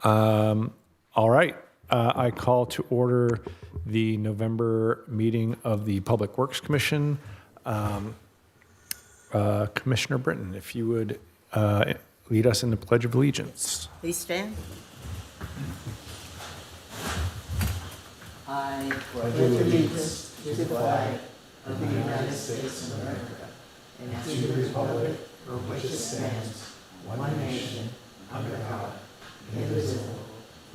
All right. I call to order the November meeting of the Public Works Commission. Commissioner Britton, if you would lead us in the Pledge of Allegiance. Please stand. I pledge allegiance to the flag of the United States of America and to the republic for which it stands, one nation, under God, indivisible,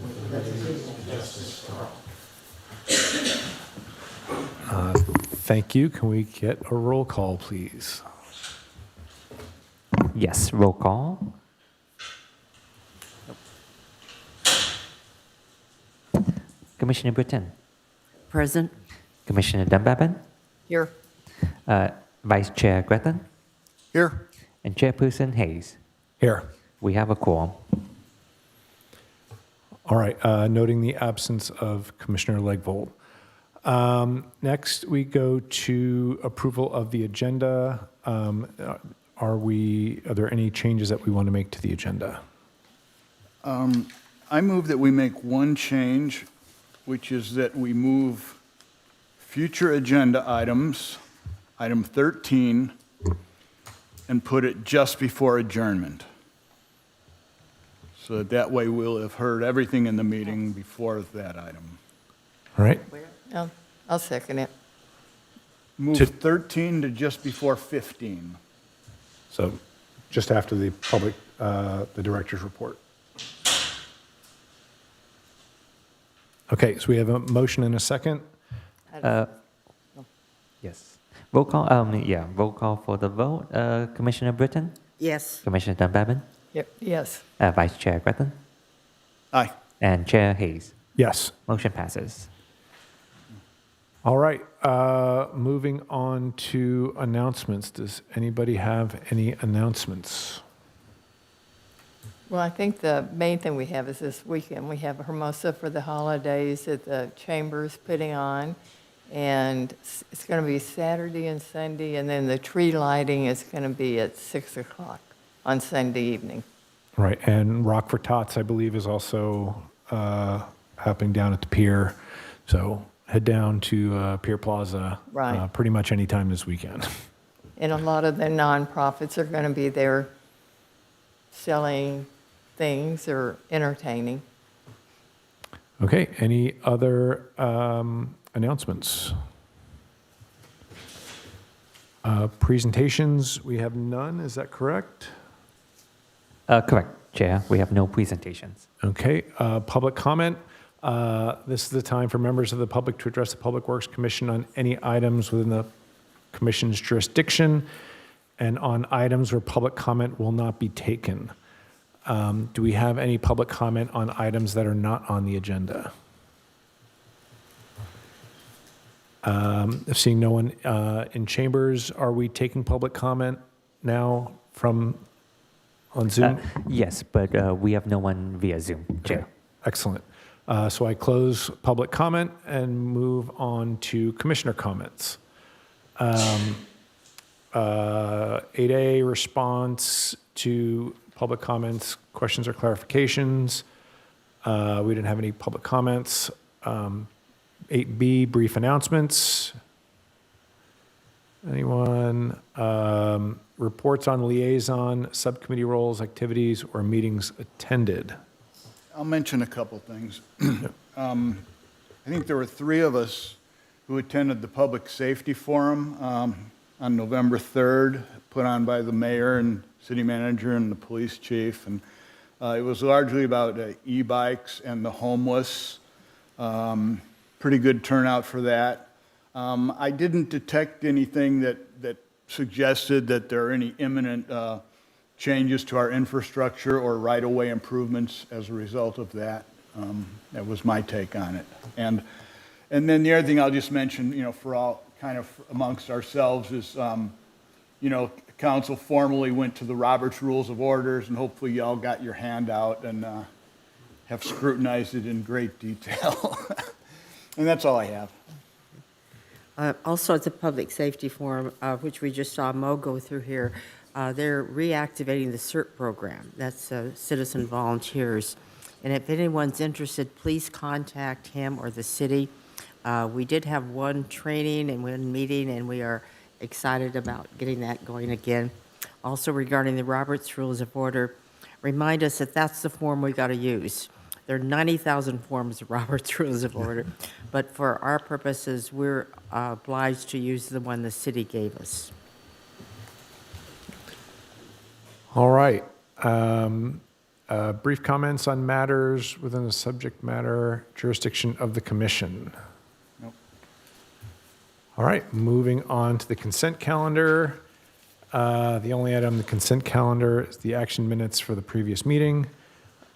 with liberty and justice for all. Thank you. Can we get a roll call, please? Yes, roll call. Commissioner Britton. Present. Commissioner Dunbarton. Here. Vice Chair Gretton. Here. And Chairperson Hayes. Here. We have a quorum. All right. Noting the absence of Commissioner Legvold. Next, we go to approval of the agenda. Are there any changes that we want to make to the agenda? I move that we make one change, which is that we move future agenda items, item 13, and put it just before adjournment. So that way we'll have heard everything in the meeting before that item. All right. I'll second it. Move To- 13 to just before 15. So just after the director's report. Okay, so we have a motion and a second. Yes. Roll call. Roll call for the vote. Commissioner Britton. Yes. Commissioner Dunbarton. Yep. Yes. Vice Chair Gretton. Aye. And Chair Hayes. Yes. Motion passes. All right, moving on to announcements. Does anybody have any announcements? Well, I think the main thing we have is this weekend. We have Hermosa for the holidays that the Chamber's putting on. And it's going to be Saturday and Sunday. And then the tree lighting is going to be at 6 o'clock on Sunday evening. Right, and Rock for Tots, I believe, is also happening down at the pier. So head down to Pier Plaza Right. pretty much any time this weekend. And a lot of the nonprofits are going to be there selling things or entertaining. Okay, any other announcements? Presentations, we have none, is that correct? Correct, Chair. We have no presentations. Okay, public comment. This is the time for members of the public to address the Public Works Commission on any items within the Commission's jurisdiction and on items where public comment will not be taken. Do we have any public comment on items that are not on the agenda? Seeing no one in chambers, are we taking public comment now on Zoom? Yes, but we have no one via Zoom, Chair. Okay, excellent. So I close public comment and move on to commissioner comments. 8A, response to public comments, questions or clarifications. We didn't have any public comments. 8B, brief announcements. Anyone? Reports on liaison, subcommittee roles, activities, or meetings attended. I'll mention a couple things. I think there were 3 of us who attended the Public Safety Forum on November 3rd, put on by the mayor and city manager and the police chief. And it was largely about e-bikes and the homeless. Pretty good turnout for that. I didn't detect anything that suggested that there are any imminent changes to our infrastructure or right-of-way improvements as a result of that. That was my take on it. And then the other thing I'll just mention, for all kind of amongst ourselves is, council formally went to the Roberts Rules of Orders, and hopefully y'all got your handout and have scrutinized it in great detail. And that's all I have. Also at the Public Safety Forum, which we just saw Mo go through here, they're reactivating the CERT program. That's citizen volunteers. And if anyone's interested, please contact him or the city. We did have one training and one meeting, and we are excited about getting that going again. Also regarding the Roberts Rules of Order, remind us that that's the form we got to use. There are 90,000 forms of Roberts Rules of Order, but for our purposes, we're obliged to use the one the city gave us. All right. Brief comments on matters within the subject matter jurisdiction of the commission. Nope. All right, moving on to the consent calendar. The only item on the consent calendar is the action minutes for the previous meeting.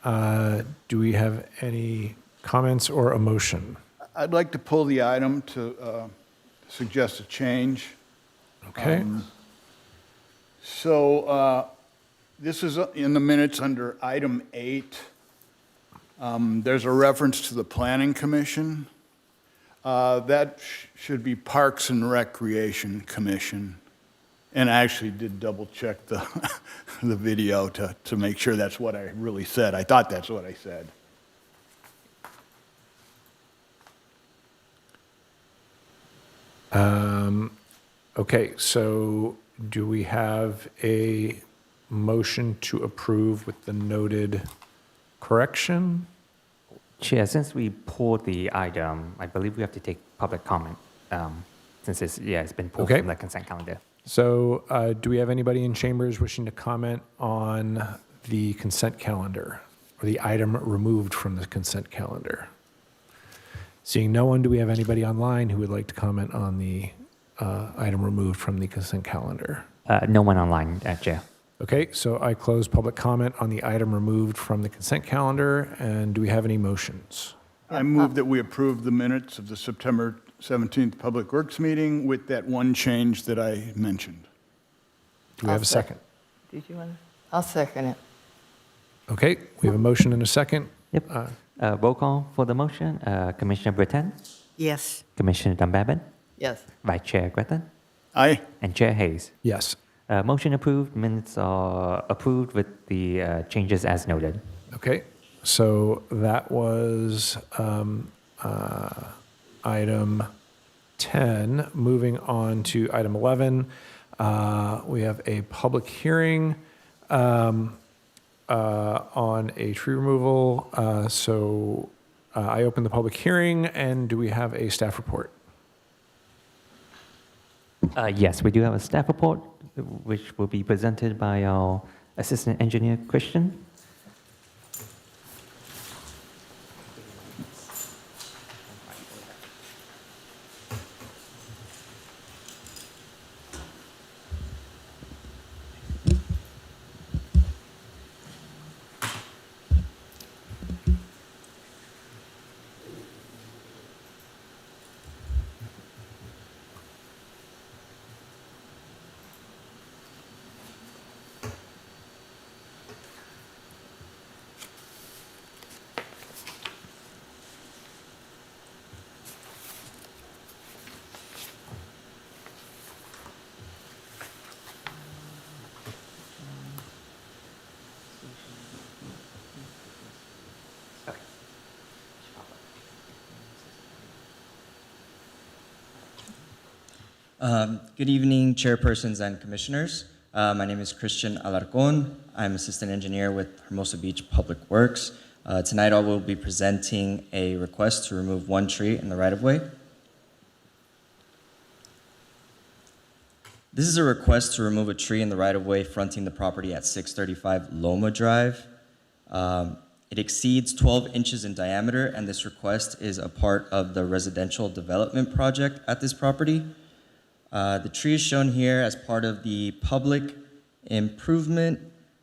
Do we have any comments or a motion? I'd like to pull the item to suggest a change. Okay, So this is in the minutes under item 8. There's a reference to the Planning Commission. That should be Parks and Recreation Commission. And I actually did double check the, the video to make sure that's what I really said. I thought that's what I said. okay, so do we have a motion to approve with the noted correction? Chair, since we pulled the item, I believe we have to take public comment, since it's been pulled Okay. from the consent calendar. So do we have anybody in chambers wishing to comment on the consent calendar or the item removed from the consent calendar? Seeing no one, do we have anybody online who would like to comment on the item removed from the consent calendar? No one online, Chair. Okay, so I close public comment on the item removed from the consent calendar. And do we have any motions? I move that we approve the minutes of the September 17th Public Works meeting with that one change that I mentioned. Do we have a second? Did you want to? I'll second it. Okay, we have a motion and a second. Yep. Roll call for the motion. Commissioner Britton, Yes. Commissioner Dunbabin, Yes. Vice Chair Gretton, Aye. and Chair Hayes. Yes. Motion approved. Minutes are approved with the changes as noted. Okay, so that was item 10. Moving on to item 11, we have a public hearing on a tree removal. So I open the public hearing, and do we have a staff report? Yes, we do have a staff report, which will be presented by our Assistant Engineer, Christian. Good evening, chairpersons and commissioners. My name is Christian Alarcon. I'm assistant engineer with Hermosa Beach Public Works. Tonight I will be presenting a request to remove one tree in the right-of-way. This is a request to remove a tree in the right-of-way fronting the property at 635 Loma Drive. It exceeds 12 inches in diameter, and this request is a part of the residential development project at this property. The tree is shown here as part of the public improvement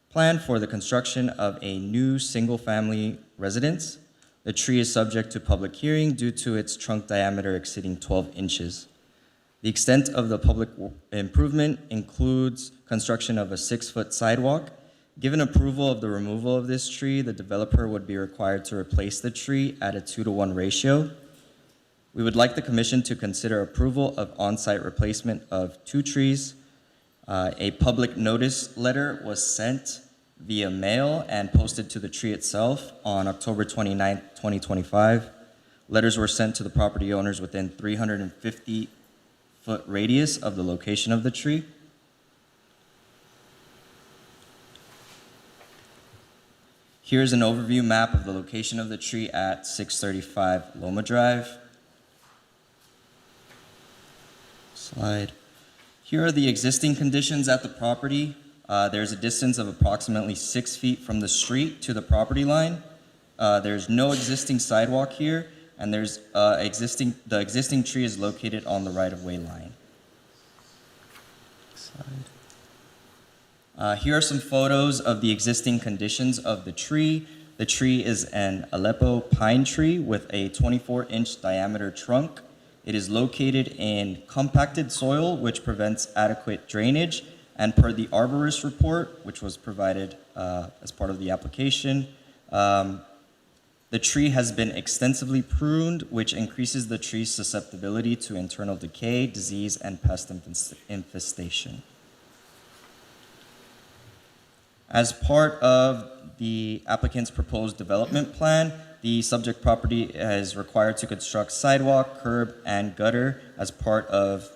plan for the construction of a new single-family residence. The tree is subject to public hearing due to its trunk diameter exceeding 12 inches. The extent of the public improvement includes construction of a 6-foot sidewalk. Given approval of the removal of this tree, the developer would be required to replace the tree at a 2-to-1 ratio. We would like the commission to consider approval of on-site replacement of 2 trees. A public notice letter was sent via mail and posted to the tree itself on October 29th, 2025. Letters were sent to the property owners within 350-foot radius of the location of the tree. Here's an overview map of the location of the tree at 635 Loma Drive. Slide. Here are the existing conditions at the property. There's a distance of approximately 6 feet from the street to the property line. There's no existing sidewalk here, and the existing tree is located on the right-of-way line. Slide. Here are some photos of the existing conditions of the tree. The tree is an Aleppo pine tree with a 24-inch diameter trunk. It is located in compacted soil, which prevents adequate drainage. And per the arborist report, which was provided as part of the application, the tree has been extensively pruned, which increases the tree's susceptibility to internal decay, disease, and pest infestation. As part of the applicant's proposed development plan, the subject property is required to construct sidewalk, curb, and gutter as part of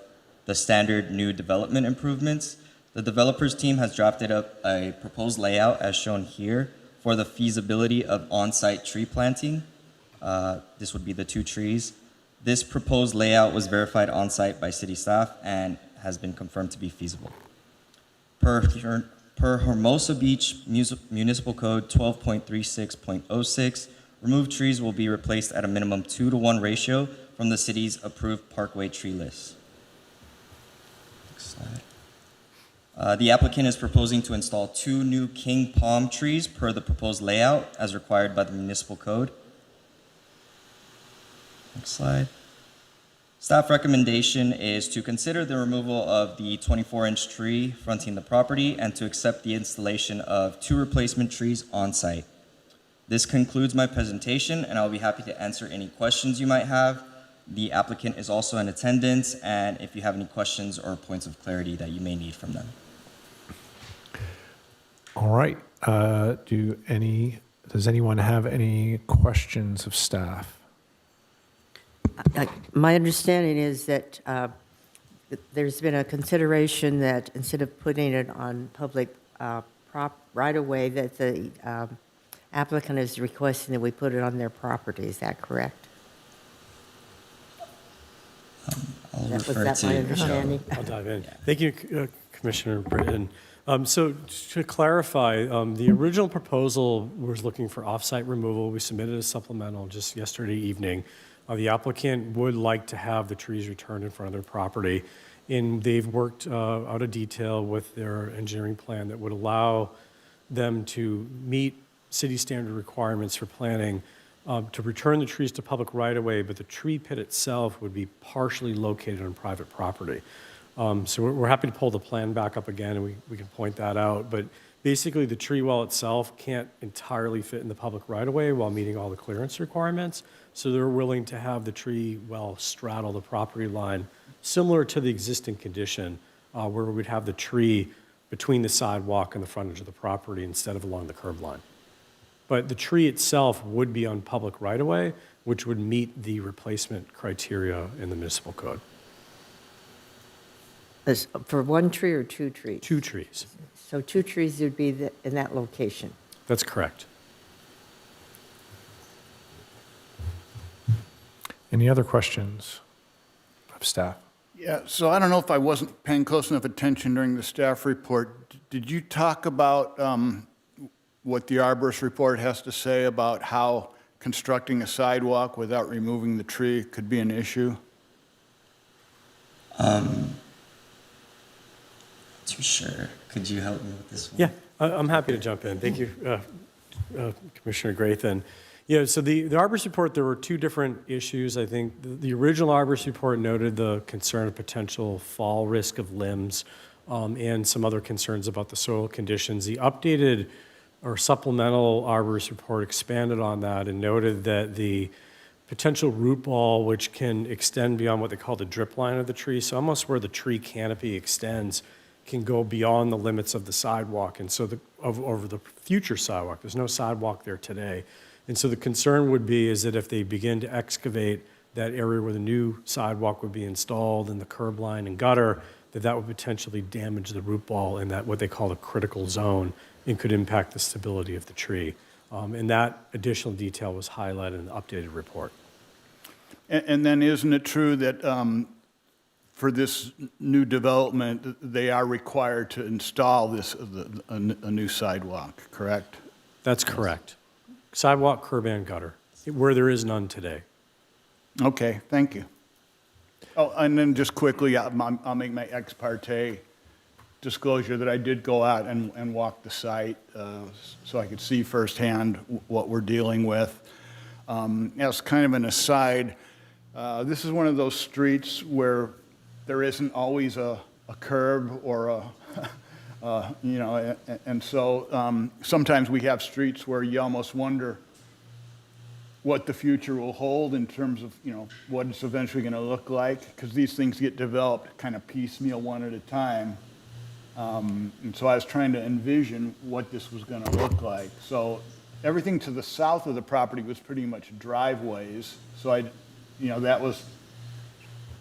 the standard new development improvements. The developers team has drafted up a proposed layout as shown here for the feasibility of on-site tree planting. This would be the 2 trees. This proposed layout was verified on-site by city staff and has been confirmed to be feasible. Per Hermosa Beach Municipal Code 12.36.06, removed trees will be replaced at a minimum 2-to-1 ratio from the city's approved parkway tree list. Next slide. The applicant is proposing to install 2 new king palm trees per the proposed layout as required by the municipal code. Next slide. Staff recommendation is to consider the removal of the 24-inch tree fronting the property and to accept the installation of 2 replacement trees on site. This concludes my presentation, and I'll be happy to answer any questions you might have. The applicant is also in attendance, and if you have any questions or points of clarity that you may need from them. All right. Does anyone have any questions of staff? My understanding is that there's been a consideration that instead of putting it on public right-of-way, that the applicant is requesting that we put it on their property. Is that correct? Was that my understanding? I'll dive in. Thank you, Commissioner Britton. So to clarify, the original proposal was looking for off-site removal. We submitted a supplemental just yesterday evening. The applicant would like to have the trees returned in front of their property, and they've worked out a detail with their engineering plan that would allow them to meet city standard requirements for planning to return the trees to public right-of-way, but the tree pit itself would be partially located on private property. So we're happy to pull the plan back up again, and we can point that out. But basically, the tree well itself can't entirely fit in the public right-of-way while meeting all the clearance requirements. So they're willing to have the tree well straddle the property line, similar to the existing condition, where we'd have the tree between the sidewalk and the frontage of the property instead of along the curb line. But the tree itself would be on public right-of-way, which would meet the replacement criteria in the municipal code. For 1 tree or 2 trees? 2 trees. So 2 trees would be in that location. That's correct. Any other questions of staff? Yeah, so I don't know if I wasn't paying close enough attention during the staff report. Did you talk about what the arborist report has to say about how constructing a sidewalk without removing the tree could be an issue? Too sure. Could you help me with this one? Yeah, I'm happy to jump in. Thank you, Commissioner Graythen. Yeah, so the arborist report, there were 2 different issues. I think the original arborist report noted the concern of potential fall risk of limbs and some other concerns about the soil conditions. The updated or supplemental arborist report expanded on that and noted that the potential root ball, which can extend beyond what they call the drip line of the tree, so almost where the tree canopy extends, can go beyond the limits of the sidewalk, and so over the future sidewalk. There's no sidewalk there today. And so the concern would be is that if they begin to excavate that area where the new sidewalk would be installed and the curb line and gutter, that would potentially damage the root ball in that what they call the critical zone and could impact the stability of the tree. And that additional detail was highlighted in the updated report. And then isn't it true that for this new development, they are required to install a new sidewalk, correct? That's correct. Sidewalk, curb, and gutter, where there is none today. Okay, thank you. Oh, and then just quickly, I'll make my ex parte disclosure that I did go out and walk the site so I could see firsthand what we're dealing with. As kind of an aside, this is one of those streets where there isn't always a curb or you know, and so sometimes we have streets where you almost wonder what the future will hold in terms of, you know, what it's eventually going to look like, because these things get developed kind of piecemeal one at a time. And so I was trying to envision what this was going to look like. So everything to the south of the property was pretty much driveways. So that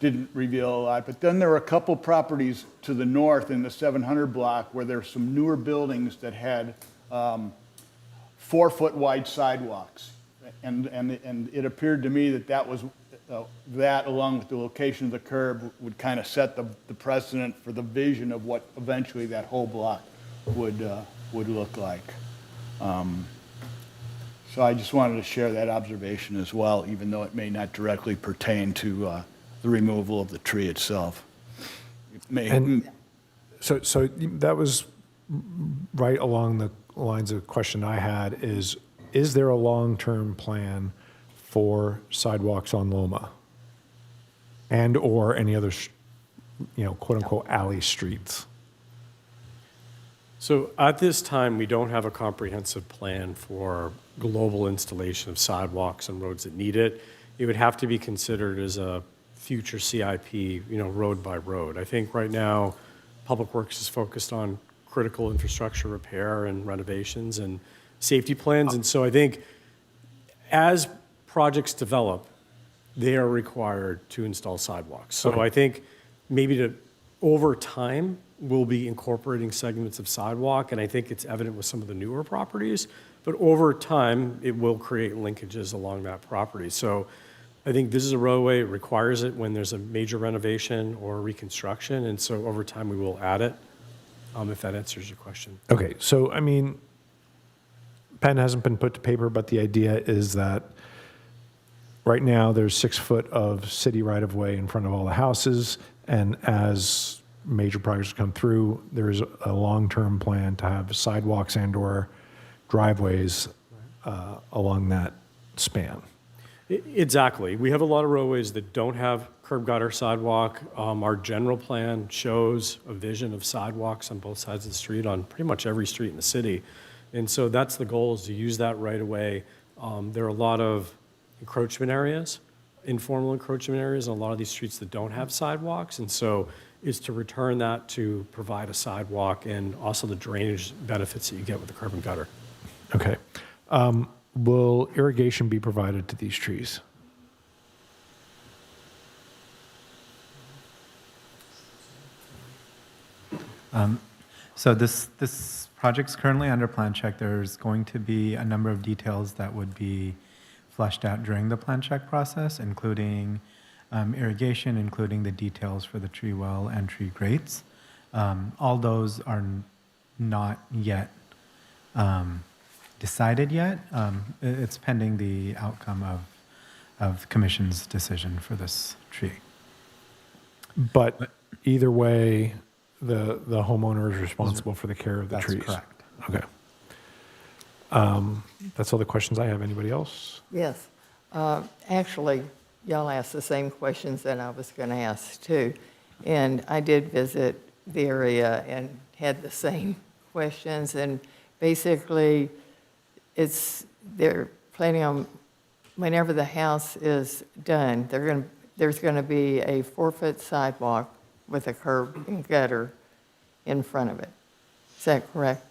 didn't reveal a lot. But then there were a couple properties to the north in the 700 block where there's some newer buildings that had 4-foot wide sidewalks. And it appeared to me that was that, along with the location of the curb, would kind of set the precedent for the vision of what eventually that whole block would look like. So I just wanted to share that observation as well, even though it may not directly pertain to the removal of the tree itself. It may. And so that was right along the lines of the question I had is there a long-term plan for sidewalks on Loma and or any other, quote-unquote alley streets? So at this time, we don't have a comprehensive plan for global installation of sidewalks on roads that need it. It would have to be considered as a future CIP, road by road. I think right now, Public Works is focused on critical infrastructure repair and renovations and safety plans. And so I think as projects develop, they are required to install sidewalks. So I think maybe over time, we'll be incorporating segments of sidewalk, and I think it's evident with some of the newer properties, but over time, it will create linkages along that property. So I think this is a roadway, it requires it when there's a major renovation or reconstruction, and so over time, we will add it, if that answers your question. Okay, so pen hasn't been put to paper, but the idea is that right now there's 6 foot of city right-of-way in front of all the houses, and as major projects come through, there is a long-term plan to have sidewalks and/or driveways along that span. Exactly. We have a lot of roadways that don't have curb gutter sidewalk. Our general plan shows a vision of sidewalks on both sides of the street on pretty much every street in the city. And so that's the goal, is to use that right away. There are a lot of encroachment areas, informal encroachment areas on a lot of these streets that don't have sidewalks. And so is to return that to provide a sidewalk and also the drainage benefits that you get with the curb and gutter. Okay. Will irrigation be provided to these trees? So this project's currently under plan check. There's going to be a number of details that would be fleshed out during the plan check process, including irrigation, including the details for the tree well and tree grates. All those are not yet decided yet. It's pending the outcome of commission's decision for this tree. But either way, the homeowner is responsible for the care of the trees. That's correct. Okay. That's all the questions I have. Anybody else? Yes. Actually, y'all asked the same questions that I was going to ask too. And I did visit the area and had the same questions. And basically, they're planning on, whenever the house is done, there's going to be a 4-foot sidewalk with a curb and gutter. in front of it. Is that correct?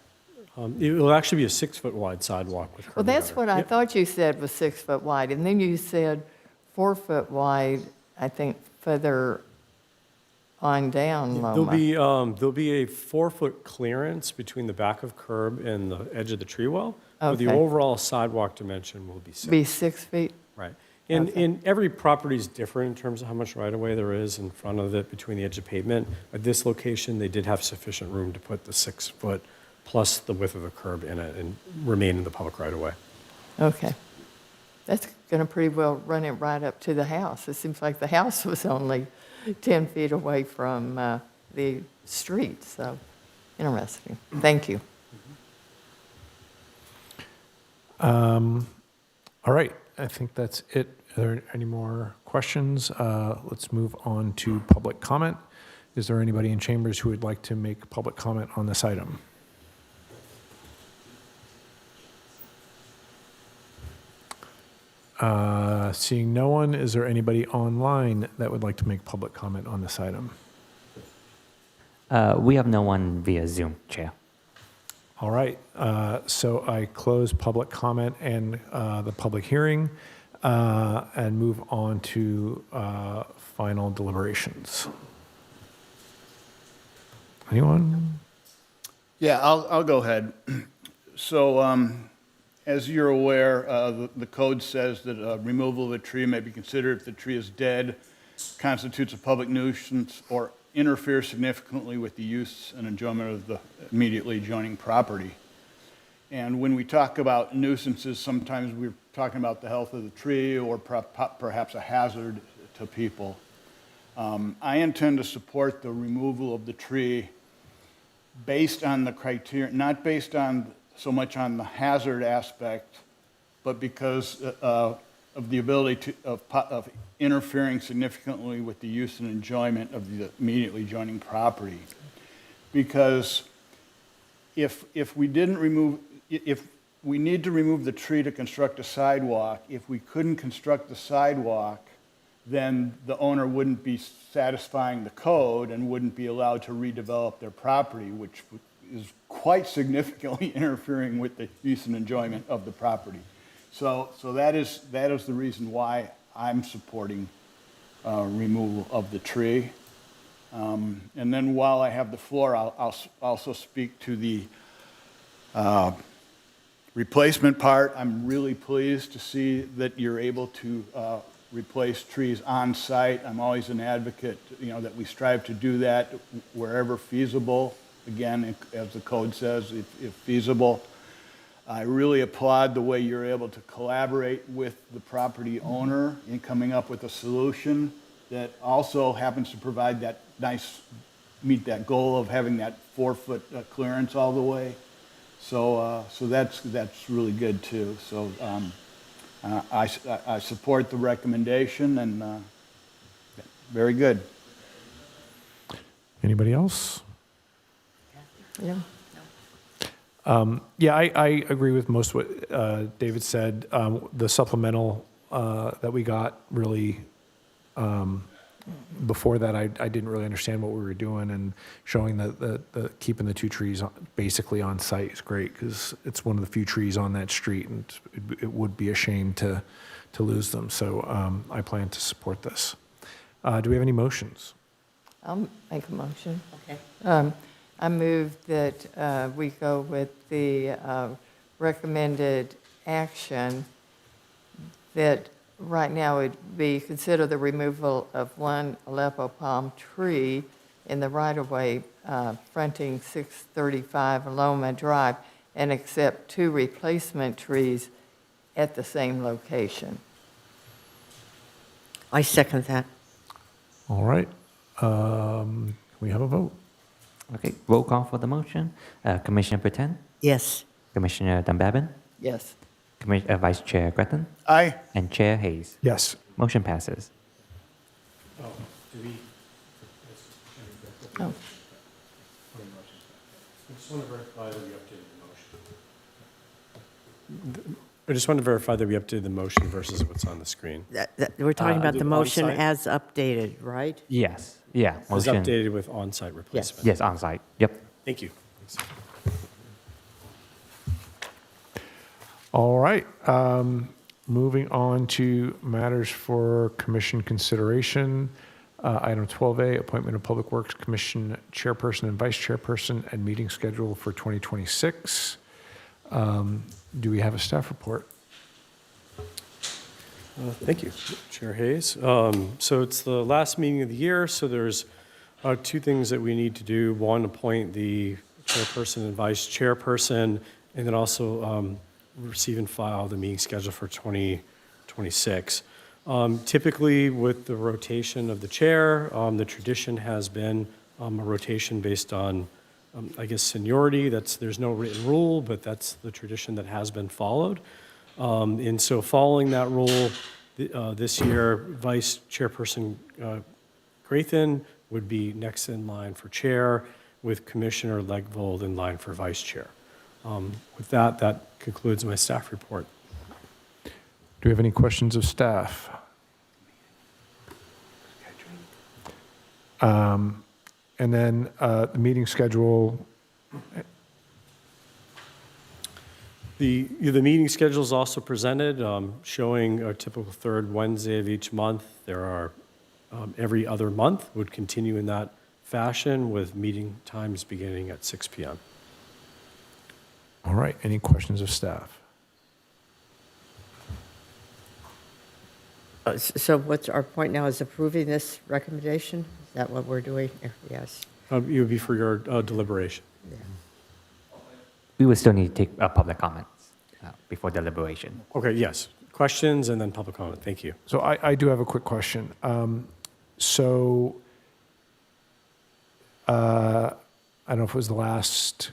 It will actually be a 6-foot wide sidewalk with curb Well, and that's gutter. what I Yep. thought you said was 6 foot wide, and then you said 4 foot wide, I think, further on down There'll Loma. there'll be a 4-foot clearance between the back of curb and the edge of the tree well. But the Okay. overall sidewalk dimension will be 6. Be 6 feet? Right. And, Okay. and every property is different in terms of how much right-of-way there is in front of it between the edge of pavement. At this location, they did have sufficient room to put the 6-foot plus the width of the curb in it and remain in the public right-of-way. Okay. That's going to pretty well run it right up to the house. It seems like the house was only 10 feet away from the street, so interesting. Thank you. All right, I think that's it. Are there any more questions? Let's move on to public comment. Is there anybody in chambers who would like to make public comment on this item? Seeing no one, is there anybody online that would like to make public comment on this item? We have no one via Zoom, Chair. All right, so I close public comment and the public hearing and move on to final deliberations. Anyone? Yeah, I'll go ahead. So, as you're aware, the code says that removal of a tree may be considered if the tree is dead, constitutes a public nuisance, or interferes significantly with the use and enjoyment of the immediately adjoining property. And when we talk about nuisances, sometimes we're talking about the health of the tree or perhaps a hazard to people. I intend to support the removal of the tree based on the criteria, not based on so much on the hazard aspect, but because of the ability of interfering significantly with the use and enjoyment of the immediately adjoining property. Because if we didn't remove, if we need to remove the tree to construct a sidewalk, if we couldn't construct the sidewalk, then the owner wouldn't be satisfying the code and wouldn't be allowed to redevelop their property, which is quite significantly interfering with the use and enjoyment of the property. So that is the reason why I'm supporting removal of the tree. And then while I have the floor, I'll also speak to the replacement part. I'm really pleased to see that you're able to replace trees on site. I'm always an advocate, that we strive to do that wherever feasible. Again, as the code says, if feasible. I really applaud the way you're able to collaborate with the property owner in coming up with a solution that also happens to provide that meet that goal of having that 4-foot clearance all the way. So that's really good too. So I support the recommendation and very good. Anybody else? Yeah. Yeah, I agree with most of what David said. The supplemental that we got really, before that, I didn't really understand what we were doing, and showing that the keeping the 2 trees basically on site is great, because it's one of the few trees on that street, and it would be a shame to lose them. So I plan to support this. Do we have any motions? I'll make a motion. Okay. I move that we go with the recommended action that right now would be consider the removal of one Aleppo palm tree in the right-of-way fronting 635 Loma Drive and accept 2 replacement trees at the same location. I second that. All right. We have a vote. Okay, roll call for the motion. Commissioner Pretend, Yes. Commissioner Dunbabin, Yes. Vice Chair Gretton, Aye. and Chair Hayes. Yes. Motion passes. Oh. I just want to verify that we updated the motion. I just wanted to verify that we updated the motion versus what's on the screen. We're talking about the motion on-site? as updated, right? Yes, yeah. It was Motion. updated with on-site replacement. Yes, on site. Yep. Thank you. All right. Moving on to matters for commission consideration. Item 12A, appointment of Public Works Commission chairperson and vice chairperson and meeting schedule for 2026. Do we have a staff report? Thank you, Chair Hayes. So it's the last meeting of the year, so there's two things that we need to do. One, appoint the chairperson and vice chairperson, and then also receive and file the meeting schedule for 2026. Typically, with the rotation of the chair, the tradition has been a rotation based on, I guess, seniority. There's no written rule, but that's the tradition that has been followed. And so following that rule, this year, Vice Chairperson Graythen would be next in line for chair, with Commissioner Legvold in line for vice chair. With that, that concludes my staff report. Do we have any questions of staff? And then the meeting schedule, The meeting schedule is also presented, showing a typical third Wednesday of each month. There are, every other month would continue in that fashion, with meeting times beginning at 6 p.m. all right, any questions of staff? So what's our point now, is approving this recommendation? Is that what we're doing? Yes. It would be for your deliberation. We will still need to take public comments before deliberation. Okay, yes. Questions and then public comment. Thank you. So I do have a quick question. I don't know if it was the last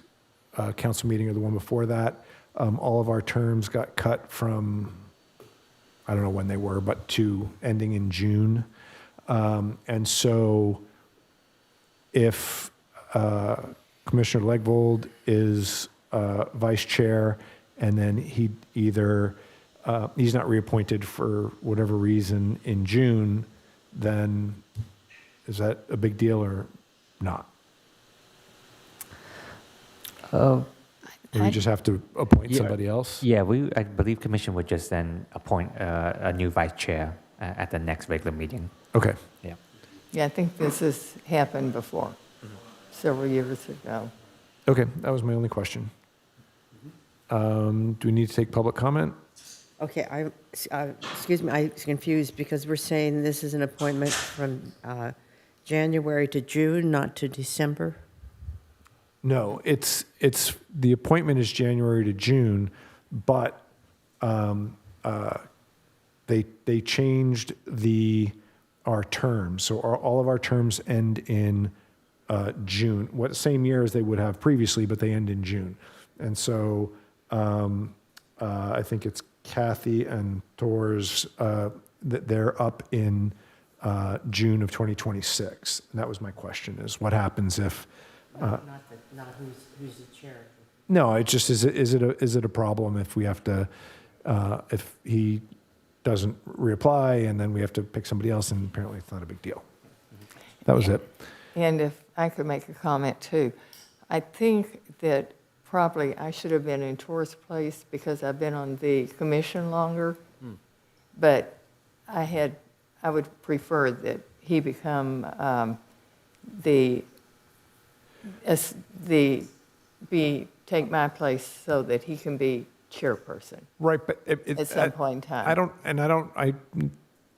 council meeting or the one before that, all of our terms got cut from, I don't know when they were, but to ending in June. And so if Commissioner Legvold is vice chair, and then he either, he's not reappointed for whatever reason in June, then is that a big deal or not? Or we just have to appoint Yeah. somebody else? Yeah, I believe commission would just then appoint a new vice chair at the next regular meeting. Okay. Yeah. Yeah, I think this has happened before, several years ago. Okay, that was my only question. Do we need to take public comment? Okay, excuse me, I'm confused because we're saying this is an appointment from January to June, not to December? No, it's the appointment is January to June, but they changed our terms. So all of our terms end in June, same year as they would have previously, but they end in June. And so I think it's Kathy and Thor's, that they're up in June of 2026. And that was my question, is what happens if... Not who's the chair. No, it's just, is it a problem if we have to, if he doesn't reapply and then we have to pick somebody else, and apparently it's not a big deal. That was it. And if I could make a comment too, I think that probably I should have been in Tor's place because I've been on the commission longer. But I would prefer that he become take my place so that he can be chairperson Right, but at some point in time. I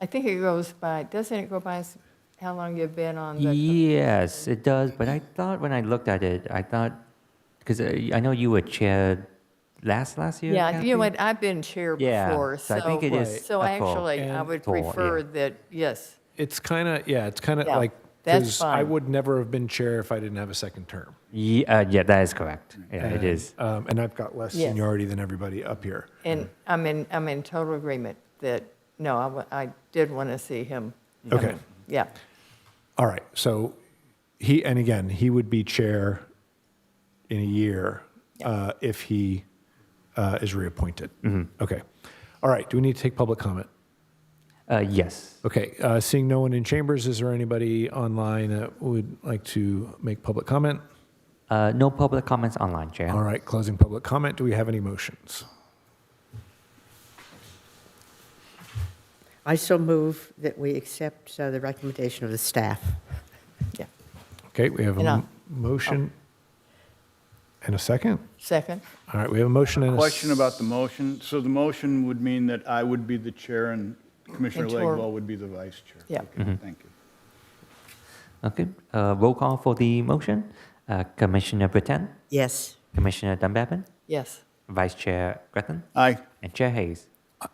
I think it goes by, doesn't it go by how long you've been on the? Yes, it does. But I thought when I looked at it, because I know you were chair last year. Yeah, Kathy? you know what, I've been chair Yeah, before, so I think it is so a full actually, I would full, prefer yeah. that, yes. it's kind of Yeah, like, that's 'cause I fine. would never have been chair if I didn't have a second term. Yeah, that is correct. Yeah, it And, is. And I've got less Yes. seniority than everybody up here. And I'm in total agreement that, no, I did want to see him. come Okay. in. Yeah, All right, so he would be chair in a year if he is reappointed. Okay. All right. Do we need to take public comment? Yes. Okay. Seeing no one in chambers, is there anybody online that would like to make public comment? No public comments online, Chair. All right. Closing public comment. Do we have any motions? I so move that we accept the recommendation of the staff. Yeah. Okay. We have a And I'll- motion and a second. Second? All right. We have a motion and a Question about the motion. So the motion would mean that I would be the chair and Commissioner And Tor- Legwell would be the vice chair? Yeah. Okay, thank you. Okay. Roll call for the motion. Commissioner Britton, Yes. Commissioner Dunbarton, Yes. Vice Chair Gretton, Aye. and Chair Hayes.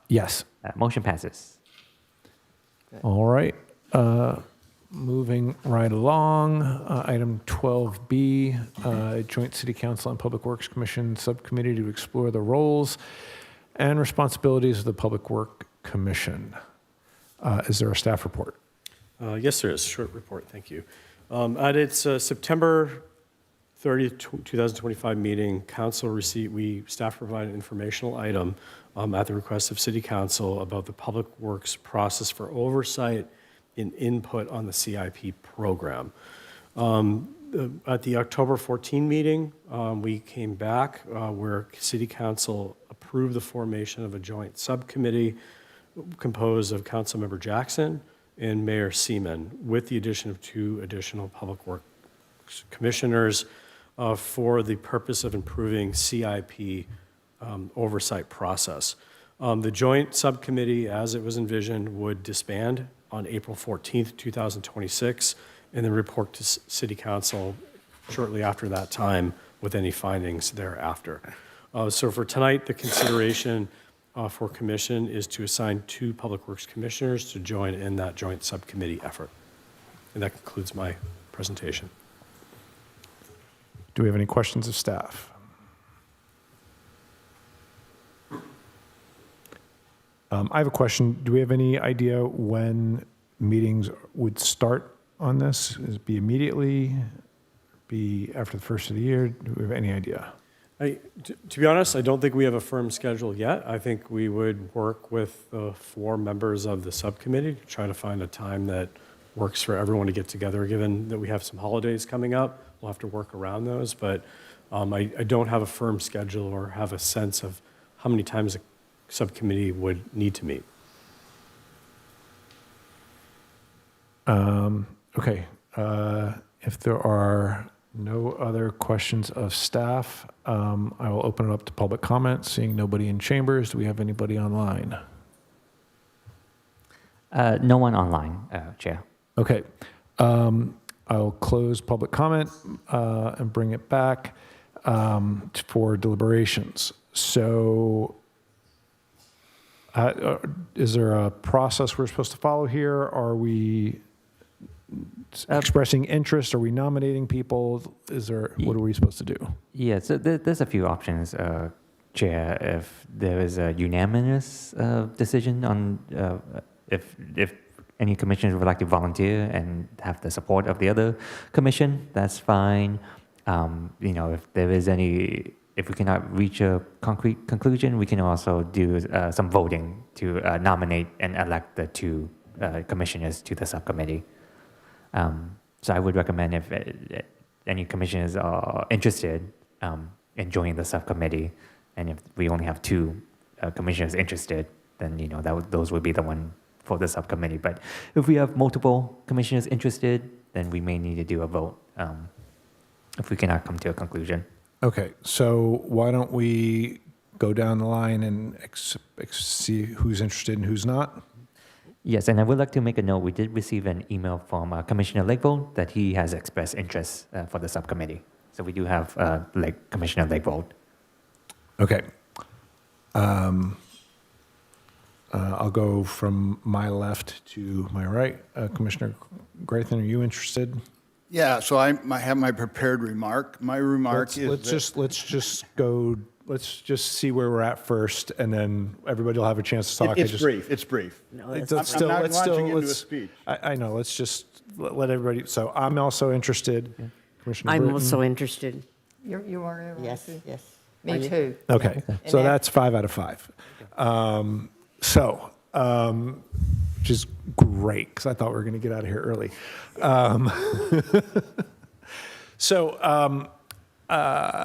yes. Motion passes. All right. Moving right along, item 12B, Joint City Council and Public Works Commission Subcommittee to explore the roles and responsibilities of the Public Work Commission. Is there a staff report? Yes, there is. Short report, thank you. At its September 30th, 2025 meeting, staff provided an informational item at the request of City Council about the Public Works process for oversight and input on the CIP program. At the October 14 meeting, we came back where City Council approved the formation of a joint subcommittee composed of Councilmember Jackson and Mayor Seaman, with the addition of 2 additional Public Works commissioners for the purpose of improving CIP oversight process. The joint subcommittee, as it was envisioned, would disband on April 14th, 2026, and then report to City Council shortly after that time with any findings thereafter. So for tonight, the consideration for commission is to assign 2 Public Works commissioners to join in that joint subcommittee effort. And that concludes my presentation. Do we have any questions of staff? I have a question. Do we have any idea when meetings would start on this? Is it be immediately? Be after the first of the year? Do we have any idea? To be honest, I don't think we have a firm schedule yet. I think we would work with the 4 members of the subcommittee to try to find a time that works for everyone to get together, given that we have some holidays coming up. We'll have to work around those, but I don't have a firm schedule or have a sense of how many times a subcommittee would need to meet. Okay. If there are no other questions of staff, I will open it up to public comment. Seeing nobody in chambers, do we have anybody online? No one online, Chair. Okay. I'll close public comment and bring it back for deliberations. So is there a process we're supposed to follow here? Are we expressing interest? Are we nominating people? What are we supposed to do? Yeah, so there's a few options, Chair. If there is a unanimous decision on if any commissioners would like to volunteer and have the support of the other commission, that's fine. If we cannot reach a concrete conclusion, we can also do some voting to nominate and elect the 2 commissioners to the subcommittee. So I would recommend if any commissioners are interested in joining the subcommittee, and if we only have 2 commissioners interested, then those would be the one for the subcommittee. But if we have multiple commissioners interested, then we may need to do a vote if we cannot come to a conclusion. Okay, so why don't we go down the line and see who's interested and who's not? Yes, and I would like to make a note. We did receive an email from Commissioner Lakevold that he has expressed interest for the subcommittee. So we do have Commissioner Lakevold. Okay. I'll go from my left to my right. Commissioner Grathan, are you interested? Yeah, so I have my prepared remark. My remark is Let's just see where we're at first, and then everybody will have a chance to talk. It's brief. It's brief. No, I'm that's not launching into a speech. I know. Let's just let everybody. So I'm also interested. Commissioner I'm Britton. also interested. You are interested? Yes, yes. Me too. Okay, so And that's 5 out of 5. Which is great, because I thought we were going to get out of here early. So, I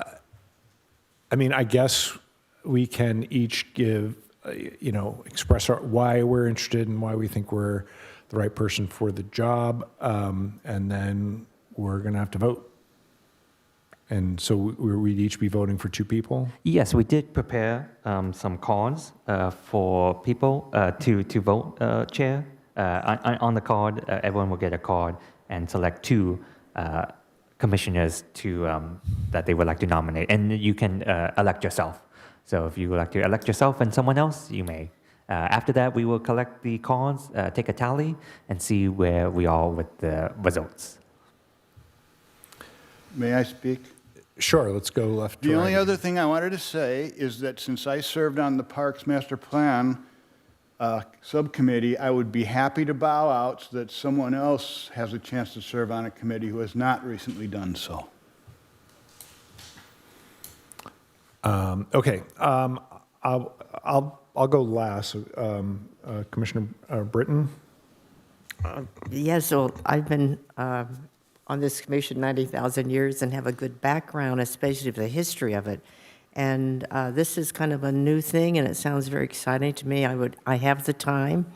mean, I guess we can each give, express why we're interested and why we think we're the right person for the job, and then we're going to have to vote. And so we'd each be voting for 2 people? Yes, we did prepare some cards for people to vote, Chair. On the card, everyone will get a card and select 2 commissioners that they would like to nominate. And you can elect yourself. So if you would like to elect yourself and someone else, you may. After that, we will collect the cards, take a tally, and see where we are with the results. May I speak? Sure, let's go left to The right. only other thing I wanted to say is that since I served on the Parks Master Plan subcommittee, I would be happy to bow out so that someone else has a chance to serve on a committee who has not recently done so. Okay, I'll go last. Commissioner Britton? Yes, well, I've been on this commission 90,000 years and have a good background, especially the history of it. And this is kind of a new thing, and it sounds very exciting to me. I have the time,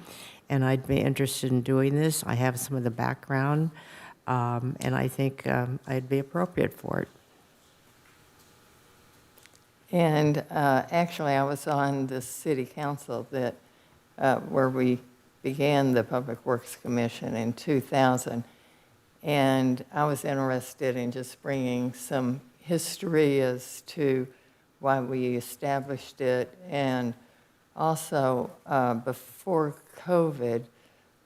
and I'd be interested in doing this. I have some of the background, and I think I'd be appropriate for it. And actually, I was on the city council that, where we began the Public Works Commission in 2000. And I was interested in just bringing some history as to why we established it. And also, before COVID,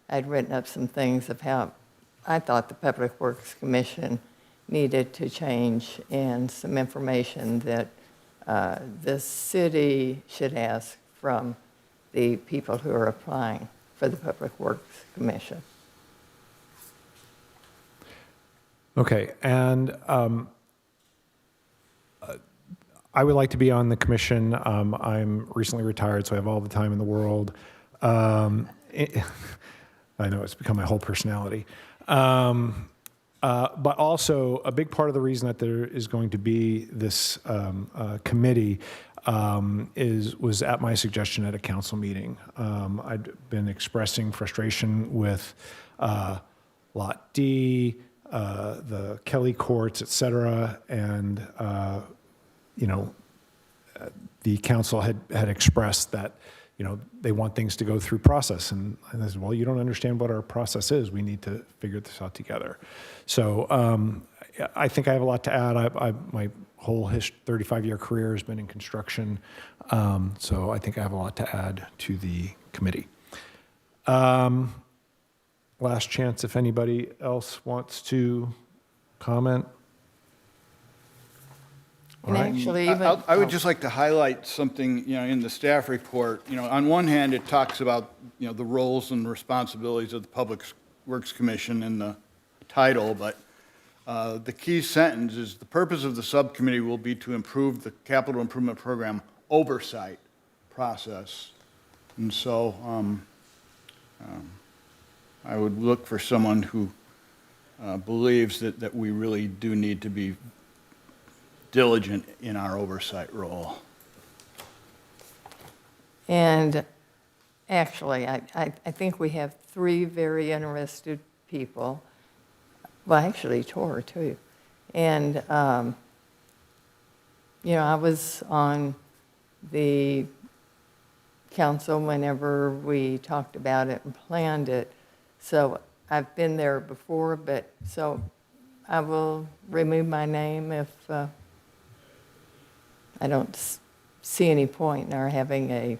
I'd written up some things of how I thought the Public Works Commission needed to change, and some information that the city should ask from the people who are applying for the Public Works Commission. Okay, and I would like to be on the commission. I'm recently retired, so I have all the time in the world. I know it's become my whole personality. But also, a big part of the reason that there is going to be this committee was at my suggestion at a council meeting. I'd been expressing frustration with Lot D, the Kelly courts, et cetera, and the council had expressed that they want things to go through process, and I said, well, you don't understand what our process is. We need to figure this out together. So I think I have a lot to add. My whole 35-year career has been in construction, so I think I have a lot to add to the committee. Last chance if anybody else wants to comment. And actually, even... I would just like to highlight something, in the staff report. On one hand, it talks about, the roles and responsibilities of the Public Works Commission in the title, but the key sentence is, the purpose of the subcommittee will be to improve the capital improvement program oversight process. And so I would look for someone who believes that we really do need to be diligent in our oversight role. And actually, I think we have 3 very interested people. Well, actually, Tor, too. And, I was on the council whenever we talked about it and planned it. So I've been there before, but so I will remove my name if I don't see any point in our having an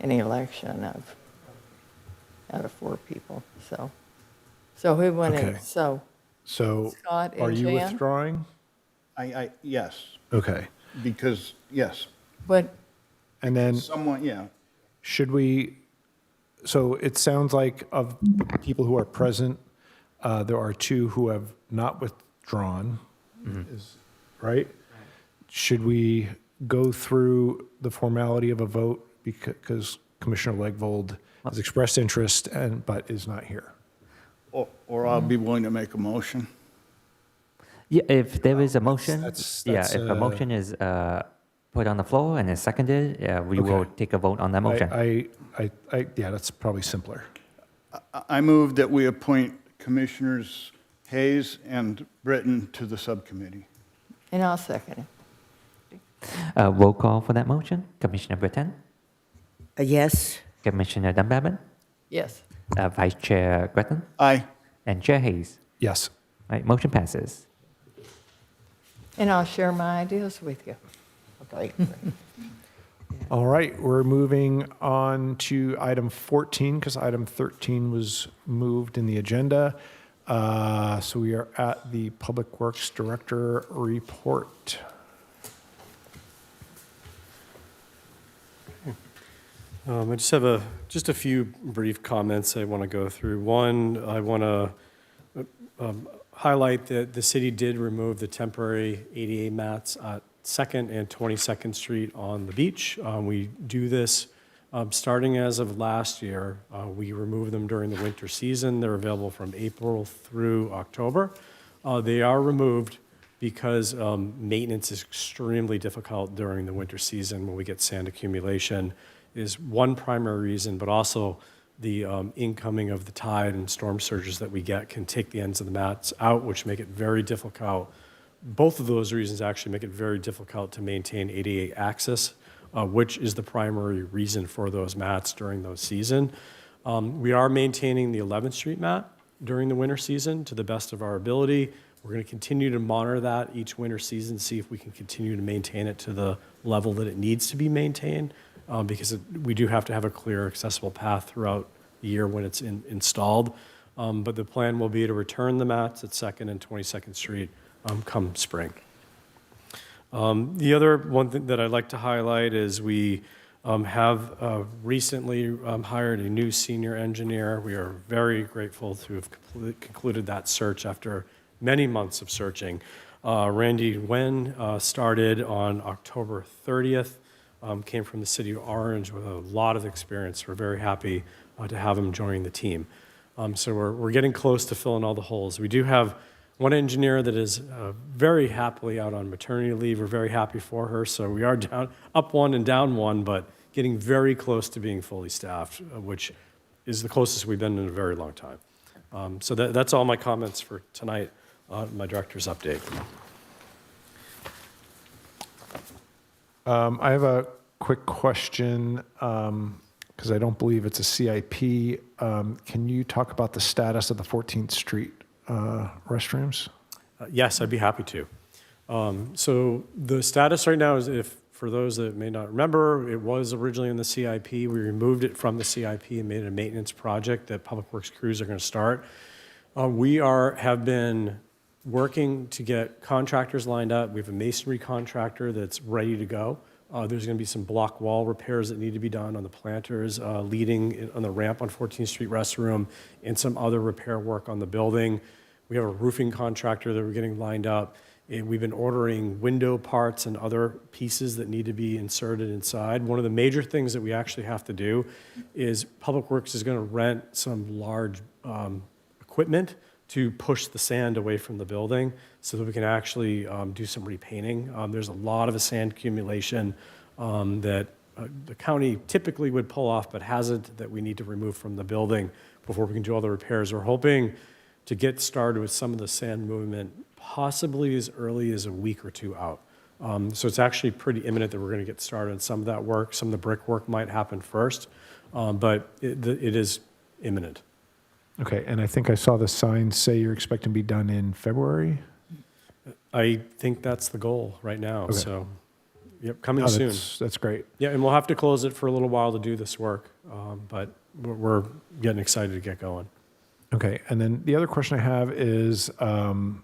election of out of 4 people. So who wanted? Okay. So Scott and are you Jan? withdrawing? Yes, Okay. because, yes, But And then someone, should we, so it sounds like of people who are present, there are 2 who have not withdrawn, is right? Should we go through the formality of a vote because Commissioner Legvold has expressed interest but is not here? Or I'll be willing to make a motion. Yeah, if there is a motion, that's, if a motion is put on the floor and is seconded, we will Okay. take a vote on that motion. Yeah, that's probably simpler. I move that we appoint Commissioners Hayes and Britton to the subcommittee. And I'll second it. Roll call for that motion. Commissioner Britton, Yes. Commissioner Dunbabin, Yes. Vice Chair Gretton, Aye. and Chair Hayes. Yes. Right, motion passes. And I'll share my ideas with you. Great. All right, we're moving on to item 14 because item 13 was moved in the agenda. So we are at the Public Works Director report. I just have just a few brief comments I want to go through. One, I want to highlight that the city did remove the temporary ADA mats at 2nd and 22nd Street on the beach. We do this starting as of last year. We remove them during the winter season. They're available from April through October. They are removed because maintenance is extremely difficult during the winter season when we get sand accumulation is one primary reason, but also the incoming of the tide and storm surges that we get can take the ends of the mats out, which make it very difficult. Both of those reasons actually make it very difficult to maintain ADA access, which is the primary reason for those mats during those season. We are maintaining the 11th Street mat during the winter season to the best of our ability. We're going to continue to monitor that each winter season, see if we can continue to maintain it to the level that it needs to be maintained. Because we do have to have a clear, accessible path throughout the year when it's installed. But the plan will be to return the mats at 2nd and 22nd Street come spring. The other one thing that I'd like to highlight is we have recently hired a new senior engineer. We are very grateful to have concluded that search after many months of searching. Randy Wen started on October 30th. Came from the city of Orange with a lot of experience. We're very happy to have him join the team. So we're getting close to filling all the holes. We do have one engineer that is very happily out on maternity leave. We're very happy for her. So we are up one and down one, but getting very close to being fully staffed, which is the closest we've been in a very long time. So that's all my comments for tonight on my director's update. I have a quick question because I don't believe it's a CIP. Can you talk about the status of the 14th Street restrooms? Yes, I'd be happy to. So the status right now is, for those that may not remember, it was originally in the CIP. We removed it from the CIP and made it a maintenance project that Public Works crews are going to start. We have been working to get contractors lined up. We have a masonry contractor that's ready to go. There's going to be some block wall repairs that need to be done on the planters leading on the ramp on 14th Street restroom and some other repair work on the building. We have a roofing contractor that we're getting lined up. And we've been ordering window parts and other pieces that need to be inserted inside. One of the major things that we actually have to do is Public Works is going to rent some large equipment to push the sand away from the building so that we can actually do some repainting. There's a lot of sand accumulation that the county typically would pull off but hasn't, that we need to remove from the building before we can do all the repairs. We're hoping to get started with some of the sand movement possibly as early as a week or two out. So it's actually pretty imminent that we're going to get started on some of that work. Some of the brick work might happen first, but it is imminent. Okay, and I think I saw the sign say you're expecting to be done in February? I think that's the goal right now. Okay. So, yep, coming Oh, soon. that's great. Yeah, and we'll have to close it for a little while to do this work, but we're getting excited to get going. Okay, and then the other question I have is, in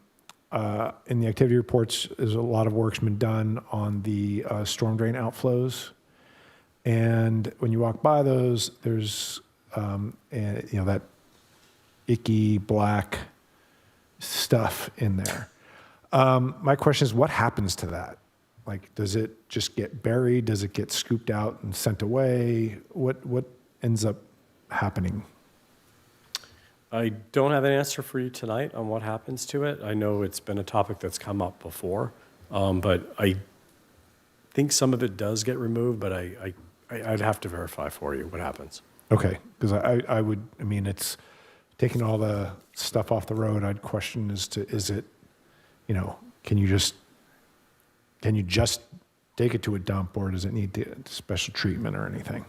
the activity reports, there's a lot of work's been done on the storm drain outflows. And when you walk by those, there's, that icky black stuff in there. My question is, what happens to that? Like, does it just get buried? Does it get scooped out and sent away? What ends up happening? I don't have an answer for you tonight on what happens to it. I know it's been a topic that's come up before, but I think some of it does get removed, but I'd have to verify for you what happens. Okay, because I would, I mean, it's taking all the stuff off the road. I'd question is it, you know, can you just take it to a dump, or does it need special treatment or anything?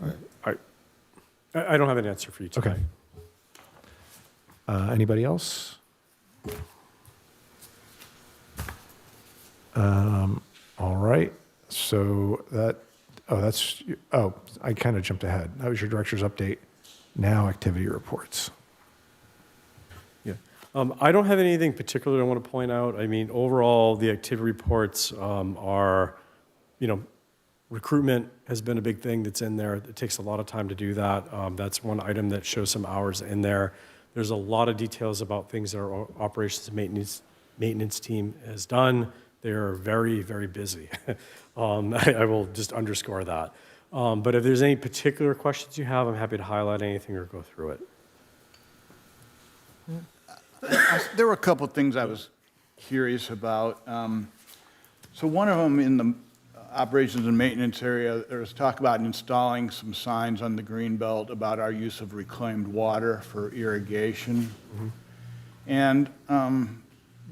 I don't have an answer for you tonight. Okay. Anybody else? All right. So I kind of jumped ahead. That was your director's update. Now activity reports. Yeah. I don't have anything particular I want to point out. I mean, overall, the activity reports are, recruitment has been a big thing that's in there. It takes a lot of time to do that. That's one item that shows some hours in there. There's a lot of details about things that our operations and maintenance team has done. They're very, very busy. I will just underscore that. But if there's any particular questions you have, I'm happy to highlight anything or go through it. There were a couple of things I was curious about. So one of them in the operations and maintenance area, there was talk about installing some signs on the greenbelt about our use of reclaimed water for irrigation. Mm-hmm. And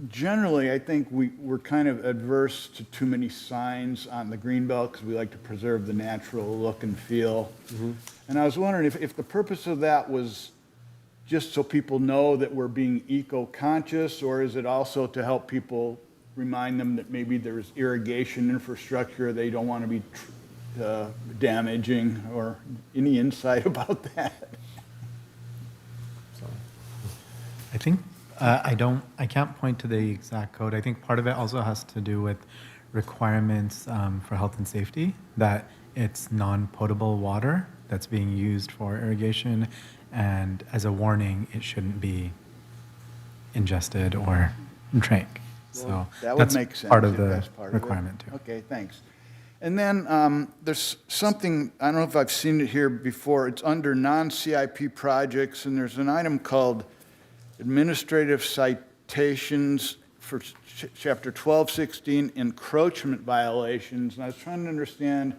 generally, I think we're kind of adverse to too many signs on the greenbelt because we like to preserve the natural look and feel. Mm-hmm. And I was wondering if the purpose of that was just so people know that we're being eco-conscious, or is it also to help people remind them that maybe there's irrigation infrastructure they don't want to be damaging, or any insight about that? I think I can't point to the exact code. I think part of it also has to do with requirements for health and safety, that it's non-potable water that's being used for irrigation, and as a warning, it shouldn't be ingested or drank. So That would that's make sense. part of if the that's part of it. requirement too. Okay, thanks. And then there's something, I don't know if I've seen it here before, it's under non-CIP projects, and there's an item called administrative citations for chapter 1216, encroachment violations. And I was trying to understand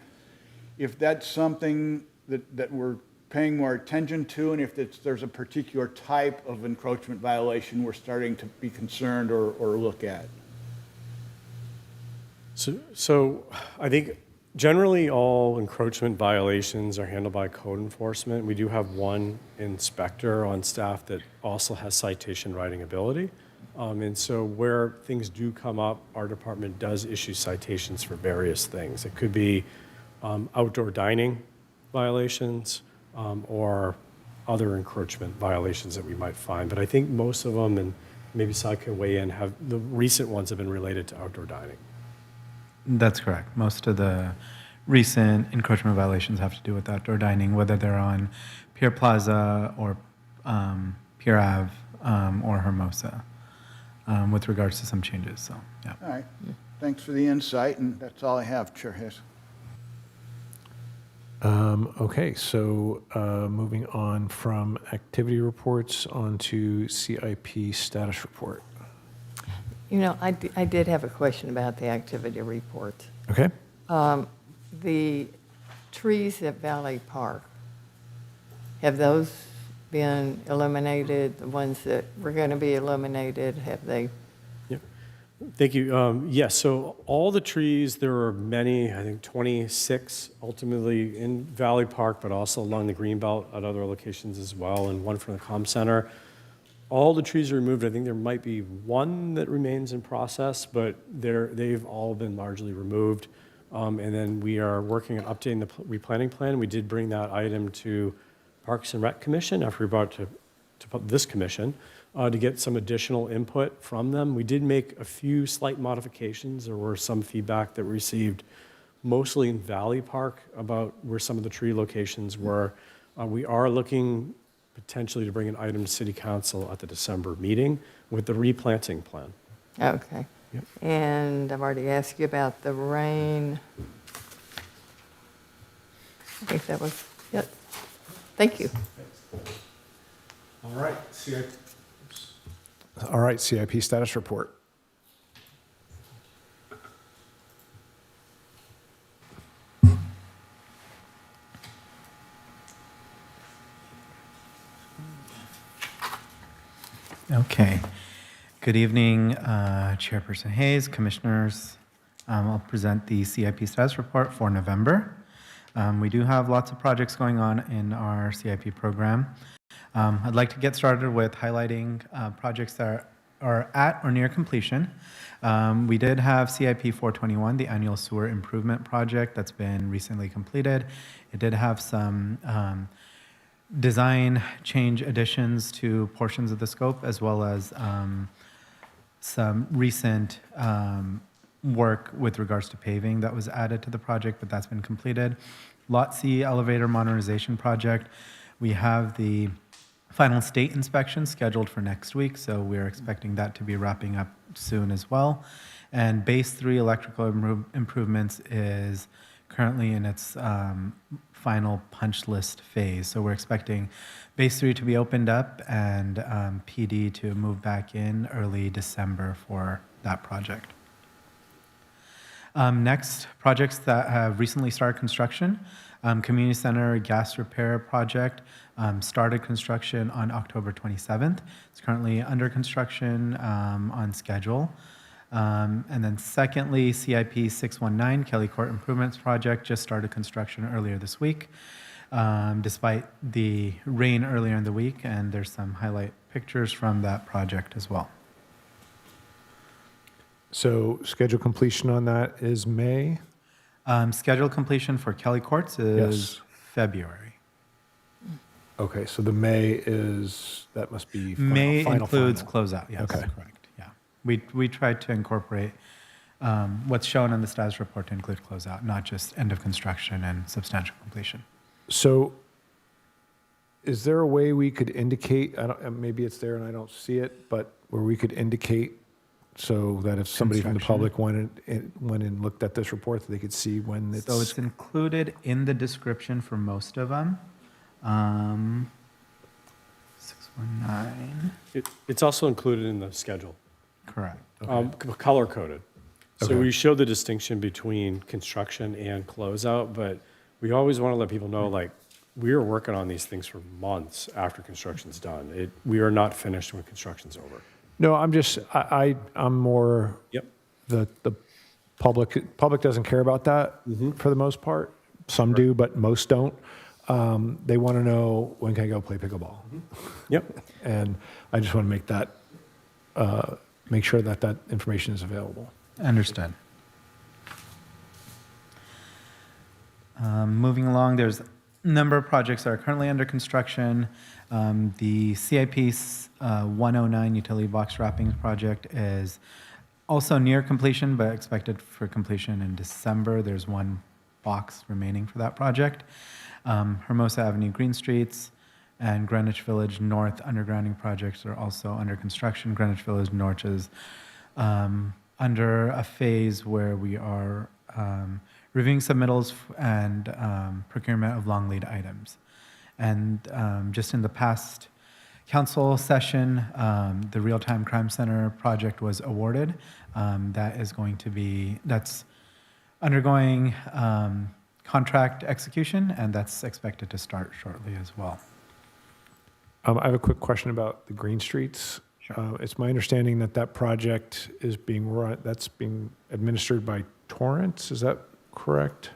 if that's something that we're paying more attention to, and if there's a particular type of encroachment violation we're starting to be concerned or look at. So I think generally all encroachment violations are handled by code enforcement. We do have one inspector on staff that also has citation writing ability. And so where things do come up, our department does issue citations for various things. It could be outdoor dining violations or other encroachment violations that we might find. But I think most of them, and maybe Sai can weigh in, the recent ones have been related to outdoor dining. That's correct. Most of the recent encroachment violations have to do with outdoor dining, whether they're on Pier Plaza or Pier Ave or Hermosa, with regards to some changes. So, yeah. All right, thanks for the insight, and that's all I have, Chair Hess. Okay, so moving on from activity reports on to CIP status report. I did have a question about the activity report. Okay. The trees at Valley Park, have those been eliminated? The ones that were going to be eliminated, have they? Yep. Thank you. Yes, so all the trees, there are many, I think 26 ultimately in Valley Park, but also along the Greenbelt at other locations as well, and one from the Comm Center. All the trees are removed. I think there might be one that remains in process, but they've all been largely removed. And then we are working on updating the replanting plan. We did bring that item to Parks and Rec Commission after we brought it to this commission to get some additional input from them. We did make a few slight modifications. There were some feedback that we received mostly in Valley Park about where some of the tree locations were. We are looking potentially to bring an item to City Council at the December meeting with the replanting plan. Okay. Yep. And I've already asked you about the rain. I think that was it. Thank you. All right, All right, CIP status report. Okay. Good evening, Chairperson Hayes, Commissioners. I'll present the CIP status report for November. We do have lots of projects going on in our CIP program. I'd like to get started with highlighting projects that are at or near completion. We did have CIP 421, the annual sewer improvement project that's been recently completed. It did have some design change additions to portions of the scope, as well as some recent work with regards to paving that was added to the project, but that's been completed. Lot C elevator modernization project, we have the final state inspection scheduled for next week, so we're expecting that to be wrapping up soon as well. And Base 3 electrical improvements is currently in its final punch list phase. So we're expecting Base 3 to be opened up and PD to move back in early December for that project. Next, projects that have recently started construction. Community Center gas repair project started construction on October 27th. It's currently under construction on schedule. And then secondly, CIP 619 Kelly Court Improvements Project just started construction earlier this week, despite the rain earlier in the week, and there's some highlight pictures from that project as well. So scheduled completion on that is May? Scheduled completion for Kelly Courts is Yes. February. Okay, so the May is, that must be May final. includes closeout, yes, Okay. correct, yeah. We tried to incorporate what's shown in the status report to include closeout, not just end of construction and substantial completion. So is there a way we could indicate, maybe it's there and I don't see it, but where we could indicate so that if somebody from the Construction. public went and looked at this report, that they could see when it's... So it's included in the description for most of them. 619, It's also included in the schedule, correct. color coded. So Okay. we show the distinction between construction and closeout, but we always want to let people know, like, we are working on these things for months after construction's done. We are not finished when construction's over. No, I'm just, I'm more, Yep. the public doesn't care about that for the most part. Some do, but most don't. They want to know, when can I go play pickleball? Yep. And I just want to make that, make sure that that information is available. Understood. Moving along, there's a number of projects that are currently under construction. The CIP 109 utility box wrapping project is also near completion, but expected for completion in December. There's one box remaining for that project. Hermosa Avenue Green Streets and Greenwich Village North undergrounding projects are also under construction. Greenwich Village North is under a phase where we are reviewing submittals and procurement of long lead items. And just in the past council session, the Real-Time Crime Center project was awarded. That's undergoing contract execution, and that's expected to start shortly as well. I have a quick question about the Green Streets. It's my understanding that that project is being run, that's being administered by Torrance, is that correct?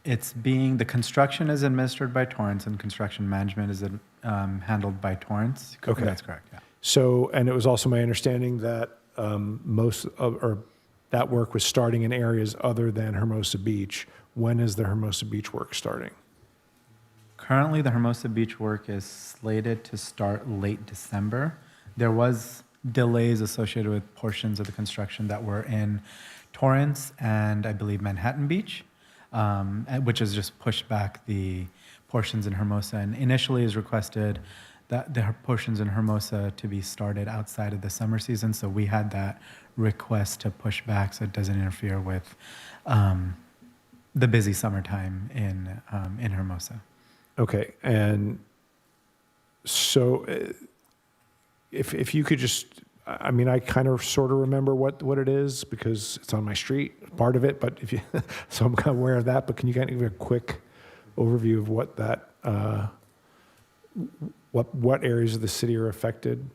The construction is administered by Torrance and construction management is handled by Torrance. Okay. That's correct, yeah. So, and it was also my understanding that that work was starting in areas other than Hermosa Beach. When is the Hermosa Beach work starting? Currently, the Hermosa Beach work is slated to start late December. There was delays associated with portions of the construction that were in Torrance and I believe Manhattan Beach, which has just pushed back the portions in Hermosa. And initially is requested that there are portions in Hermosa to be started outside of the summer season. So we had that request to push back so it doesn't interfere with the busy summertime in Hermosa. Okay, and so if you could just, I mean, I kind of sort of remember what it is because it's on my street, part of it, but if you, so I'm kind of aware of that, but can you kind of give a quick overview of what that, what areas of the city are affected?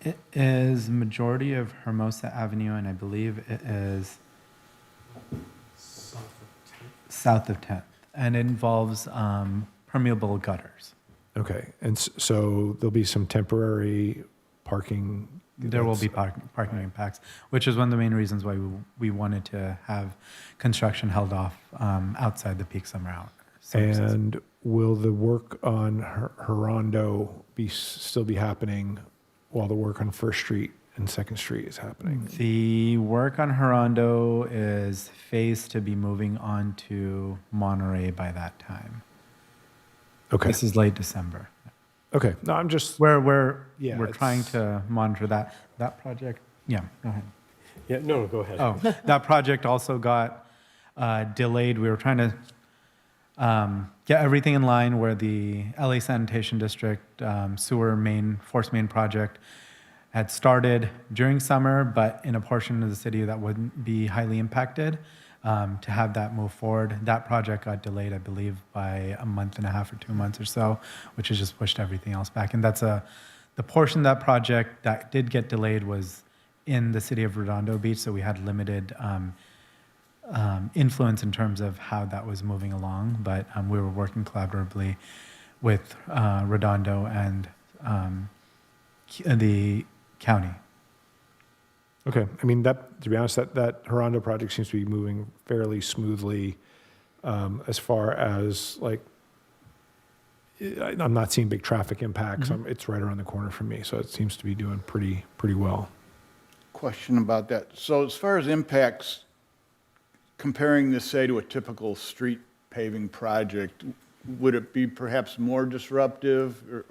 It is majority of Hermosa Avenue, and I believe it is south of 10th, and it involves permeable gutters. Okay, and so there'll be some temporary parking? There will be parking impacts, which is one of the main reasons why we wanted to have construction held off outside the peak summer hour. And will the work on Herondo still be happening while the work on First Street and Second Street is happening? The work on Herondo is phased to be moving on to Monterey by that time. Okay, This is late December. okay, no, I'm just, We're Yeah, trying it's- to monitor that project. Yeah, go ahead. Yeah, no, go ahead. Oh, that project also got delayed. We were trying to get everything in line where the LA Sanitation District force main project had started during summer, but in a portion of the city that wouldn't be highly impacted. To have that move forward, that project got delayed, I believe, by a month and a half or 2 months or so, which has just pushed everything else back. And that's the portion of that project that did get delayed was in the city of Redondo Beach, so we had limited influence in terms of how that was moving along, but we were working collaboratively with Redondo and the county. okay, I mean, that, to be honest, that Herondo project seems to be moving fairly smoothly as far as, like, I'm not seeing big traffic impacts. It's right around the corner from me, so it seems to be doing pretty well. Question about that. So as far as impacts, comparing this, say, to a typical street paving project, would it be perhaps more disruptive? Or,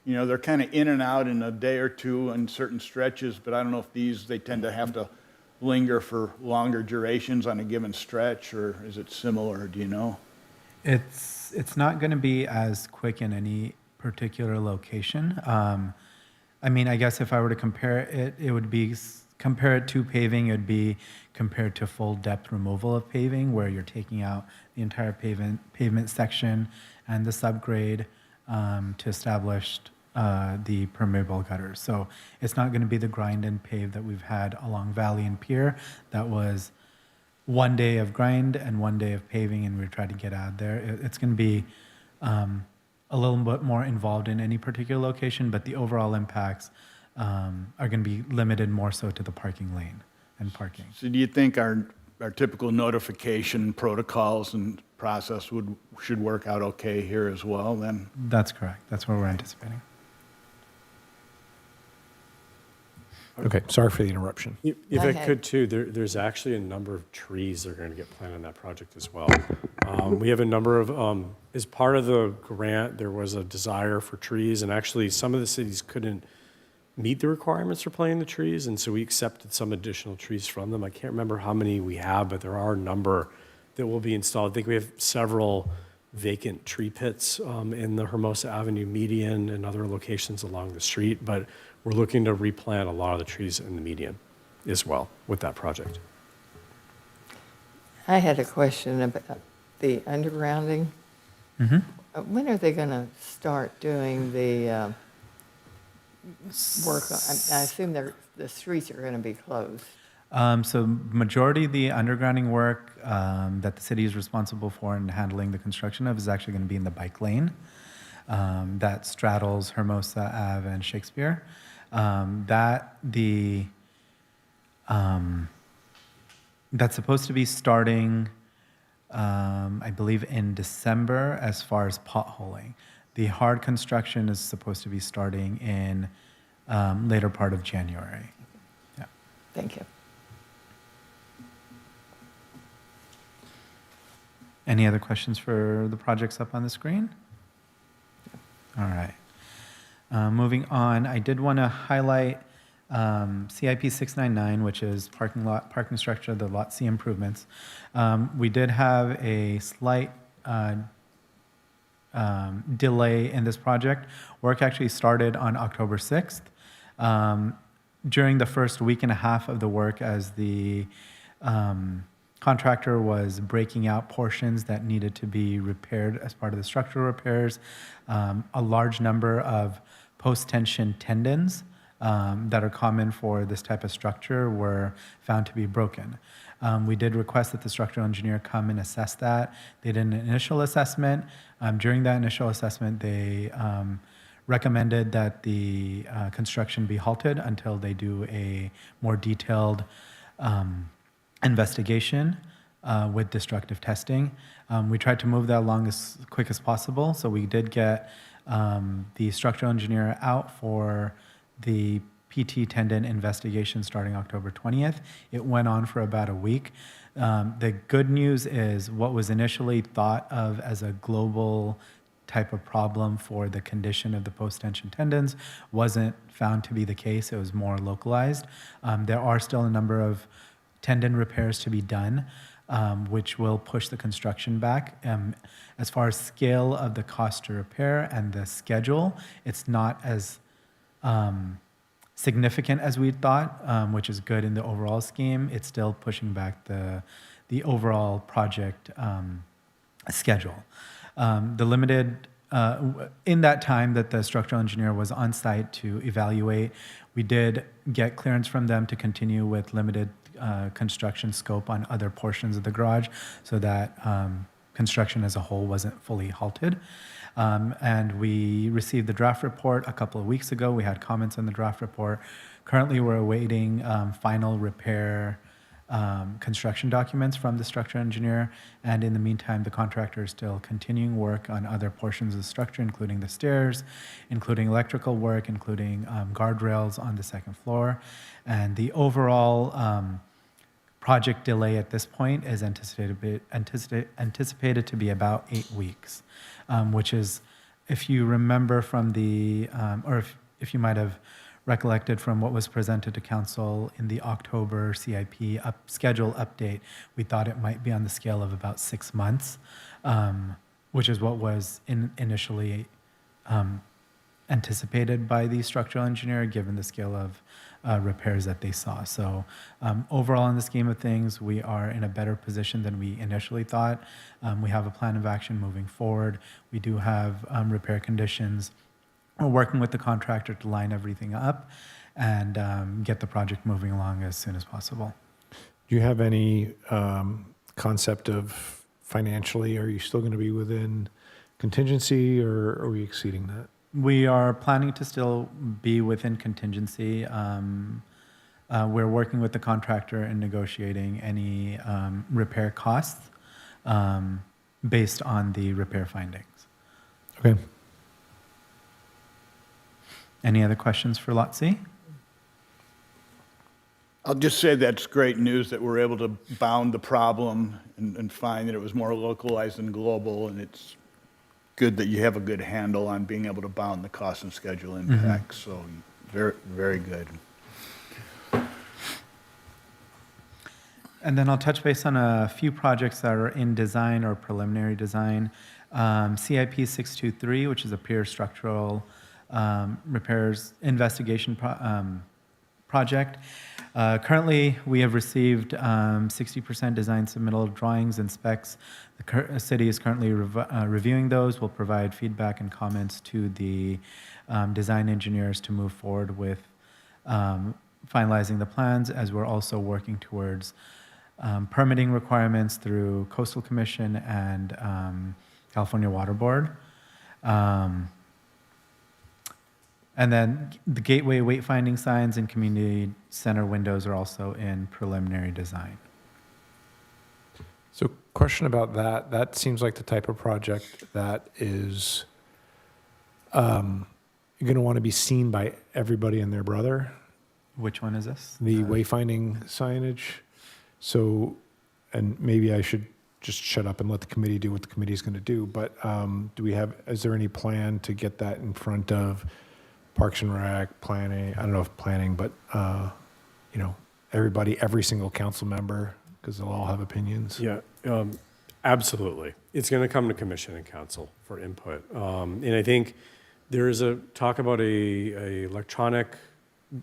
you know, they're kind of in and out in a day or two on certain stretches, but I don't know if they tend to have to linger for longer durations on a given stretch, or is it similar, do you know? It's not going to be as quick in any particular location. I mean, I guess if I were to compare it, it would be compare it to paving. It would be compared to full depth removal of paving, where you're taking out the entire pavement section and the subgrade to establish the permeable gutters. So it's not going to be the grind and pave that we've had along Valley and Pier. That was 1 day of grind and 1 day of paving, and we tried to get out there. It's going to be a little bit more involved in any particular location, but the overall impacts are going to be limited more so to the parking lane and parking. So do you think our typical notification protocols and process should work out okay here as well then? That's correct. That's what we're anticipating. Okay, sorry for the interruption. If Go I ahead. could too, there's actually a number of trees that are going to get planted on that project as well. We have a number of, as part of the grant, there was a desire for trees, and actually some of the cities couldn't meet the requirements for planting the trees, and so we accepted some additional trees from them. I can't remember how many we have, but there are a number that will be installed. I think we have several vacant tree pits in the Hermosa Avenue median and other locations along the street, but we're looking to replant a lot of the trees in the median as well with that project. I had a question about the undergrounding. When are they going to start doing the work? I assume the streets are going to be closed. So majority of the undergrounding work that the city is responsible for and handling the construction of is actually going to be in the bike lane that straddles Hermosa Ave and Shakespeare. That's supposed to be starting, I believe, in December as far as potholing. The hard construction is supposed to be starting in later part of January. Yeah. Thank you. Any other questions for the projects up on the screen? All right. Moving on, I did want to highlight CIP 699, which is parking structure, the Lot C improvements. We did have a slight delay in this project. Work actually started on October 6th. During the first week and a half of the work, as the contractor was breaking out portions that needed to be repaired as part of the structural repairs, a large number of post-tension tendons that are common for this type of structure were found to be broken. We did request that the structural engineer come and assess that. They did an initial assessment. During that initial assessment, they recommended that the construction be halted until they do a more detailed investigation with destructive testing. We tried to move that along as quick as possible, so we did get the structural engineer out for the PT tendon investigation starting October 20th. It went on for about a week. The good news is what was initially thought of as a global type of problem for the condition of the post-tension tendons wasn't found to be the case. It was more localized. There are still a number of tendon repairs to be done, which will push the construction back. As far as scale of the cost to repair and the schedule, it's not as significant as we thought, which is good in the overall scheme. It's still pushing back the overall project schedule. The limited, in that time that the structural engineer was on site to evaluate, we did get clearance from them to continue with limited construction scope on other portions of the garage so that construction as a whole wasn't fully halted. And we received the draft report a couple of weeks ago. We had comments on the draft report. Currently, we're awaiting final repair construction documents from the structural engineer. And in the meantime, the contractor is still continuing work on other portions of the structure, including the stairs, including electrical work, including guardrails on the second floor. And the overall project delay at this point is anticipated to be about 8 weeks, which is, if you remember from the, or if you might have recollected from what was presented to council in the October CIP schedule update, we thought it might be on the scale of about 6 months, which is what was initially anticipated by the structural engineer, given the scale of repairs that they saw. So overall, in the scheme of things, we are in a better position than we initially thought. We have a plan of action moving forward. We do have repair conditions. We're working with the contractor to line everything up and get the project moving along as soon as possible. Do you have any concept of financially, are you still going to be within contingency or are we exceeding that? We are planning to still be within contingency. We're working with the contractor and negotiating any repair costs based on the repair findings. Okay. Any other questions for Lot C? I'll just say that's great news that we're able to bound the problem and find that it was more localized than global, and it's good that you have a good handle on being able to bound the cost and schedule impacts. So very, very good. And then I'll touch base on a few projects that are in design or preliminary design. CIP 623, which is a pier structural repairs investigation project. Currently, we have received 60% design submittal drawings and specs. The city is currently reviewing those. We'll provide feedback and comments to the design engineers to move forward with finalizing the plans, as we're also working towards permitting requirements through Coastal Commission and California Water Board. And then the gateway wayfinding signs and community center windows are also in preliminary design. So question about that. That seems like the type of project that is going to want to be seen by everybody and their brother. Which one is this? The wayfinding signage. So, and maybe I should just shut up and let the committee do what the committee's going to do. But is there any plan to get that in front of Parks and Rec, planning? I don't know if planning, but, everybody, every single council member, because they'll all have opinions. Yeah, absolutely. It's going to come to commission and council for input. And I think there is a talk about a electronic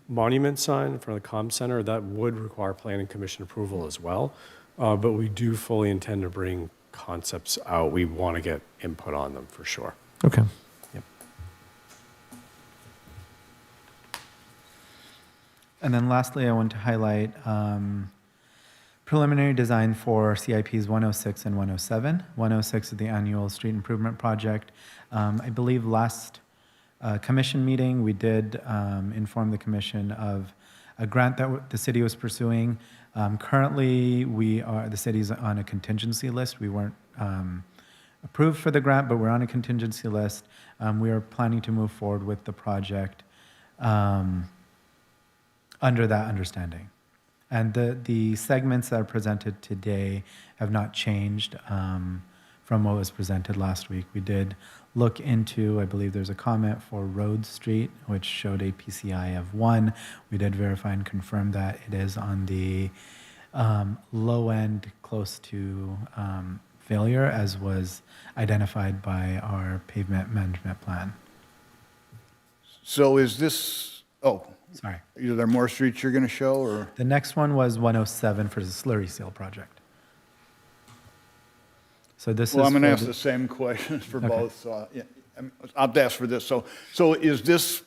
monument sign in front of the comm center that would require planning commission approval as well. But we do fully intend to bring concepts out. We want to get input on them for sure. Okay. Yep. And then lastly, I want to highlight preliminary design for CIPs 106 and 107. 106 is the annual street improvement project. I believe last commission meeting, we did inform the commission of a grant that the city was pursuing. Currently, the city's on a contingency list. We weren't approved for the grant, but we're on a contingency list. We are planning to move forward with the project under that understanding. And the segments that are presented today have not changed from what was presented last week. We did look into, I believe there's a comment for Road Street, which showed a PCI of 1. We did verify and confirm that it is on the low end, close to failure, as was identified by our pavement management plan. So is this, Sorry. are there more streets you're going to show, or? The next one was 107 for the slurry seal project. So this Well, is I'm going to for ask the- the same questions for Okay. both. So I'll ask for this. So is this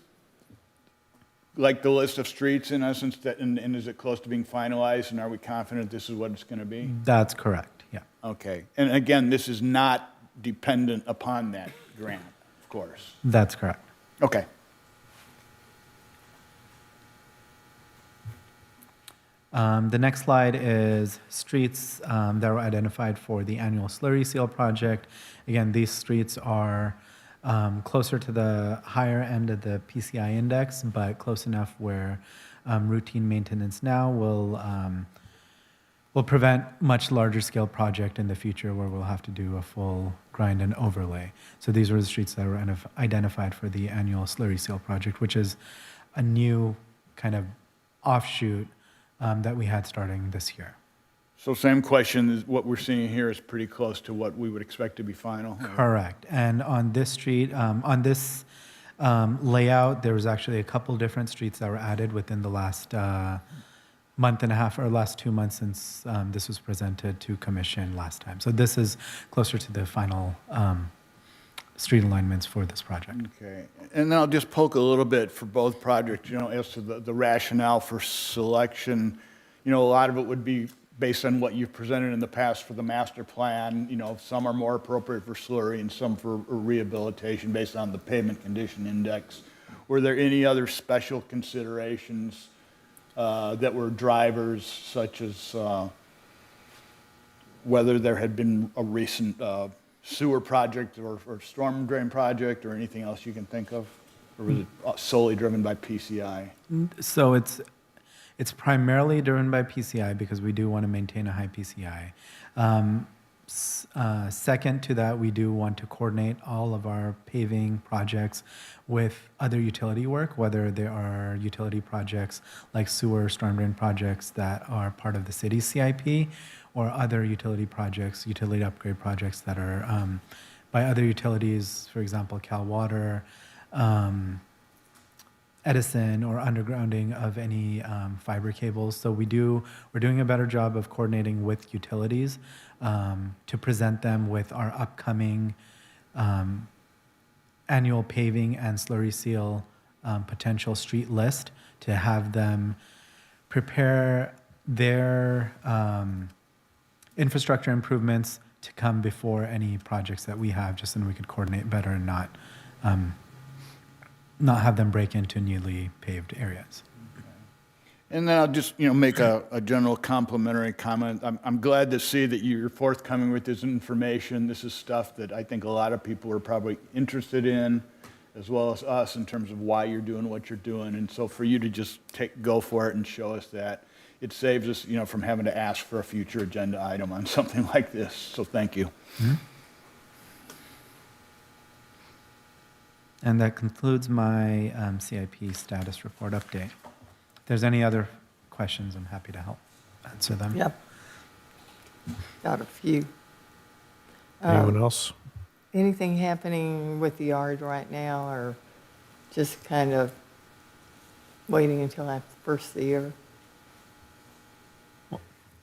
like the list of streets in essence, and is it close to being finalized? And are we confident this is what it's going to be? That's correct, yeah. Okay. And again, this is not dependent upon that grant, of course. That's correct. Okay. The next slide is streets that were identified for the annual slurry seal project. Again, these streets are closer to the higher end of the PCI index, but close enough where routine maintenance now will prevent much larger scale project in the future where we'll have to do a full grind and overlay. So these were the streets that were identified for the annual slurry seal project, which is a new kind of offshoot that we had starting this year. So same question, is what we're seeing here is pretty close to what we would expect to be final? Correct. And on this street, on this layout, there was actually a couple different streets that were added within the last month and a half or last 2 months since this was presented to commission last time. So this is closer to the final street alignments for this project. Okay. And then I'll just poke a little bit for both projects, as to the rationale for selection. A lot of it would be based on what you've presented in the past for the master plan. Some are more appropriate for slurry and some for rehabilitation based on the pavement condition index. Were there any other special considerations that were drivers, such as whether there had been a recent sewer project or storm drain project or anything else you can think of? Or was it solely driven by PCI? So it's primarily driven by PCI because we do want to maintain a high PCI. Second to that, we do want to coordinate all of our paving projects with other utility work, whether there are utility projects like sewer, storm drain projects that are part of the city's CIP, or other utility projects, utility upgrade projects that are by other utilities, for example, Cal Water, Edison, or undergrounding of any fiber cables. So we're doing a better job of coordinating with utilities to present them with our upcoming annual paving and slurry seal potential street list, to have them prepare their infrastructure improvements to come before any projects that we have, just so we could coordinate better and not have them break into newly paved areas. And then I'll just, make a general complimentary comment. I'm glad to see that you're forthcoming with this information. This is stuff that I think a lot of people are probably interested in, as well as us, in terms of why you're doing what you're doing. And so for you to just go for it and show us that it saves us, from having to ask for a future agenda item on something like this, so thank you. And that concludes my CIP status report update. If there's any other questions, I'm happy to help answer them. Yep. Got a few. Anyone else? Anything happening with the yard right now, or just kind of waiting until after the first of the year?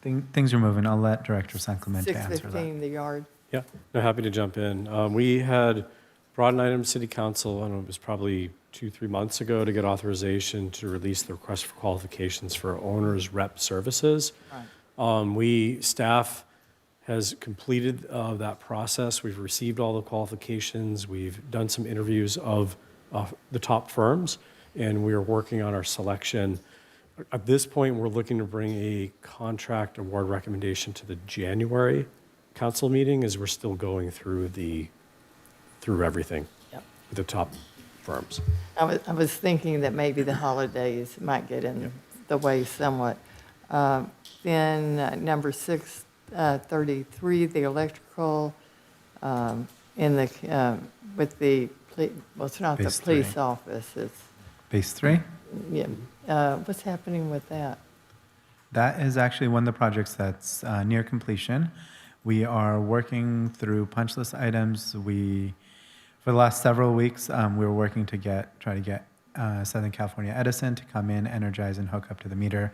Things are moving. I'll let Director San Clemente answer 6:15, that. the yard. Yeah, no, happy to jump in. We had brought an item to City Council, I don't know, it was probably 2-3 months ago, to get authorization to release the request for qualifications for owner's rep services. Staff has completed that process. We've received all the qualifications. We've done some interviews of the top firms, and we are working on our selection. At this point, we're looking to bring a contract award recommendation to the January council meeting, as we're still going through everything Yep. with the top firms. I was thinking that maybe the holidays might get in the way somewhat. Then number 633, the electrical in the with the well, it's not Base the police 3. office. It's Base 3? yeah. What's happening with that? That is actually one of the projects that's near completion. We are working through punch list items. For the last several weeks, we were working to try to get Southern California Edison to come in, energize, and hook up to the meter.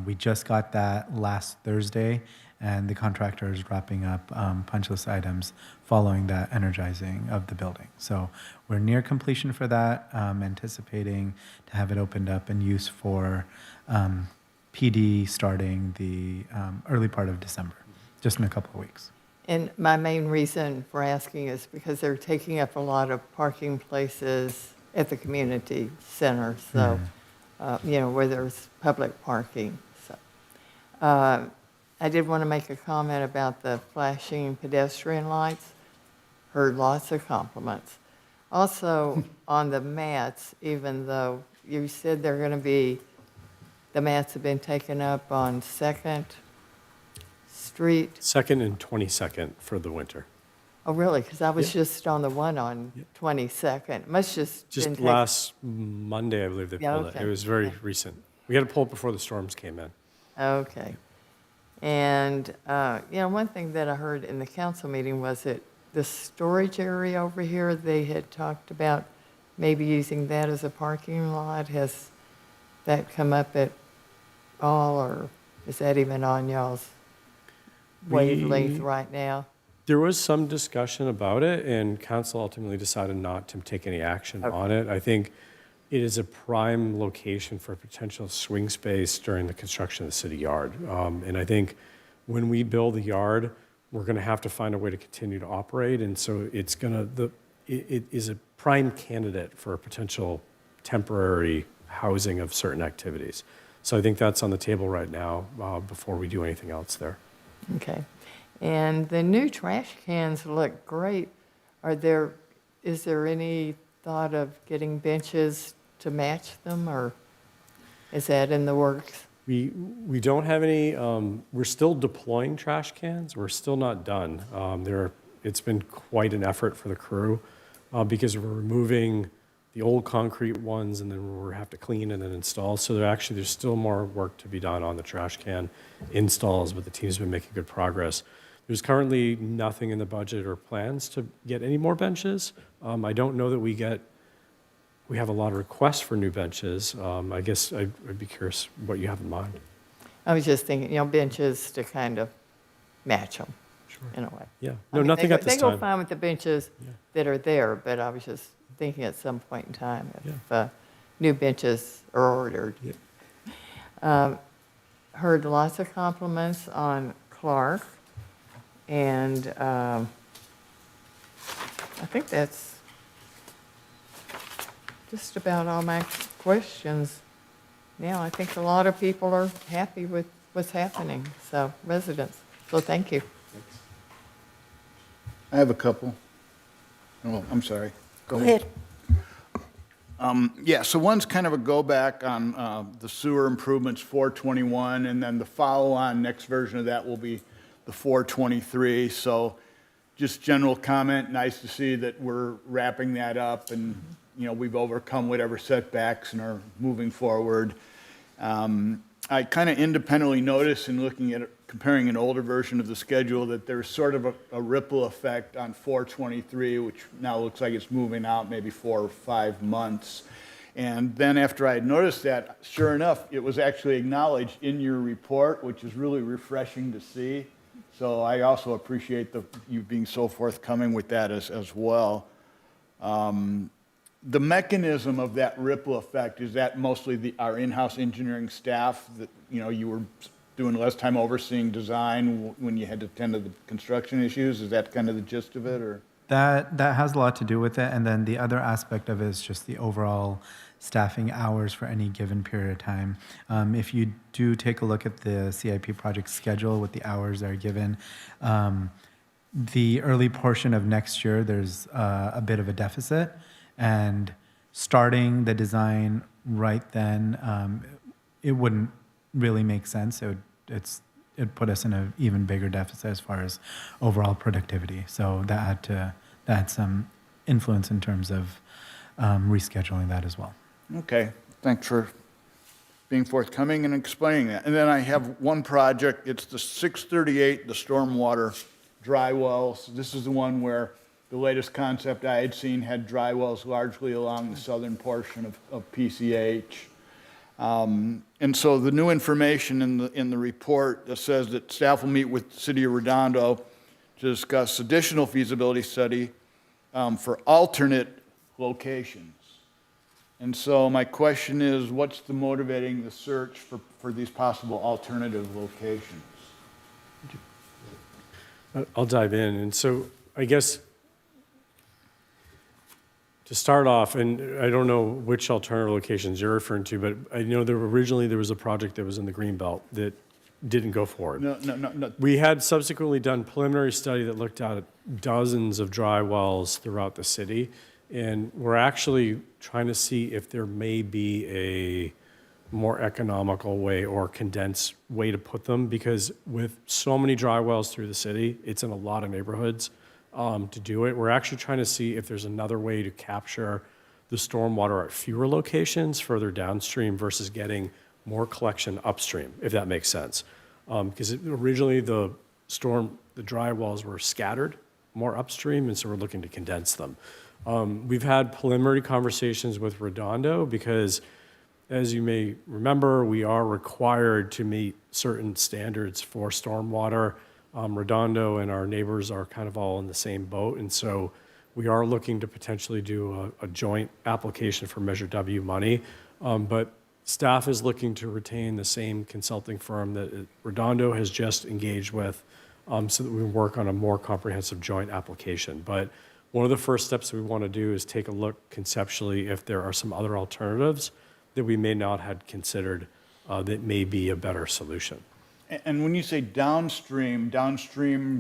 We just got that last Thursday, and the contractor is wrapping up punch list items following that energizing of the building. So we're near completion for that, anticipating to have it opened up and used for PD starting the early part of December, just in a couple of weeks. And my main reason for asking is because they're taking up a lot of parking places at the community center, so, where there's public parking. So, I did want to make a comment about the flashing pedestrian lights. Heard lots of compliments. Also, on the mats, even though you said they're going to be, the mats have been taken up on 2nd Street. 2nd and 22nd for the winter. Oh, really? Because I was just on the one on 22nd. Must just been Just taken- last Monday, I believe they Yeah, pulled it. okay. It was very Okay. recent. We had to pull it before the storms came in. Okay. And, one thing that I heard in the council meeting was that the storage area over here, they had talked about maybe using that as a parking lot. Has that come up at all, or is that even on y'all's wavelength We- right now? There was some discussion about it, and council ultimately decided not to take any action Okay. on it. I think it is a prime location for potential swing space during the construction of the city yard. And I think when we build the yard, we're going to have to find a way to continue to operate. And so it is a prime candidate for a potential temporary housing of certain activities. So I think that's on the table right now before we do anything else there. Okay. And the new trash cans look great. Is there any thought of getting benches to match them, or is that in the works? We don't have any, we're still deploying trash cans. We're still not done. It's been quite an effort for the crew because we're removing the old concrete ones, and then we'll have to clean and then install. So there's still more work to be done on the trash can installs, but the team's been making good progress. There's currently nothing in the budget or plans to get any more benches. I don't know that we have a lot of requests for new benches. I guess I'd be curious what you have in mind. I was just thinking, benches to kind of match them in a way. Yeah, I no, mean, nothing at this They go time. fine with the benches Yeah. that are there, but I was just thinking at some point in time if Yeah. new benches are ordered. Heard lots of compliments on Clark, and I think that's just about all my questions. Now, I think a lot of people are happy with what's happening, so residents. So thank you. I have a couple. Oh, I'm sorry. Go ahead. Yeah, so one's kind of a go back on the sewer improvements 421, and then the follow-on next version of that will be the 423. So just general comment, nice to see that we're wrapping that up and, we've overcome whatever setbacks and are moving forward. I kind of independently noticed in looking at comparing an older version of the schedule that there's sort of a ripple effect on 423, which now looks like it's moving out maybe 4 or 5 months. And then after I had noticed that, sure enough, it was actually acknowledged in your report, which is really refreshing to see. So I also appreciate you being so forthcoming with that as well. The mechanism of that ripple effect, is that mostly our in-house engineering staff that, you were doing less time overseeing design when you had to attend to the construction issues? Is that kind of the gist of it, or? That has a lot to do with it. And then the other aspect of it is just the overall staffing hours for any given period of time. If you do take a look at the CIP project schedule with the hours that are given, the early portion of next year, there's a bit of a deficit. And starting the design right then, it wouldn't really make sense. It'd put us in an even bigger deficit as far as overall productivity. So that had some influence in terms of rescheduling that as well. Okay, thanks for being forthcoming and explaining that. And then I have one project, it's the 638, the stormwater dry wells. This is the one where the latest concept I had seen had dry wells largely along the southern portion of PCH. And so the new information in the report that says that staff will meet with the City of Redondo to discuss additional feasibility study for alternate locations. And so my question is, what's the motivating the search for these possible alternative locations? I'll dive in. And so I guess to start off, and I don't know which alternative locations you're referring to, but I know originally there was a project that was in the Greenbelt that didn't go forward. No. We had subsequently done preliminary study that looked at dozens of dry wells throughout the city, and we're actually trying to see if there may be a more economical way or condensed way to put them, because with so many dry wells through the city, it's in a lot of neighborhoods. To do it, we're actually trying to see if there's another way to capture the stormwater at fewer locations further downstream versus getting more collection upstream, if that makes sense. Because originally the dry wells were scattered more upstream, and so we're looking to condense them. We've had preliminary conversations with Redondo because, as you may remember, we are required to meet certain standards for stormwater. Redondo and our neighbors are kind of all in the same boat, and so we are looking to potentially do a joint application for Measure W money, but staff is looking to retain the same consulting firm that Redondo has just engaged with, so that we can work on a more comprehensive joint application. But one of the first steps we want to do is take a look conceptually if there are some other alternatives that we may not have considered that may be a better solution. And when you say downstream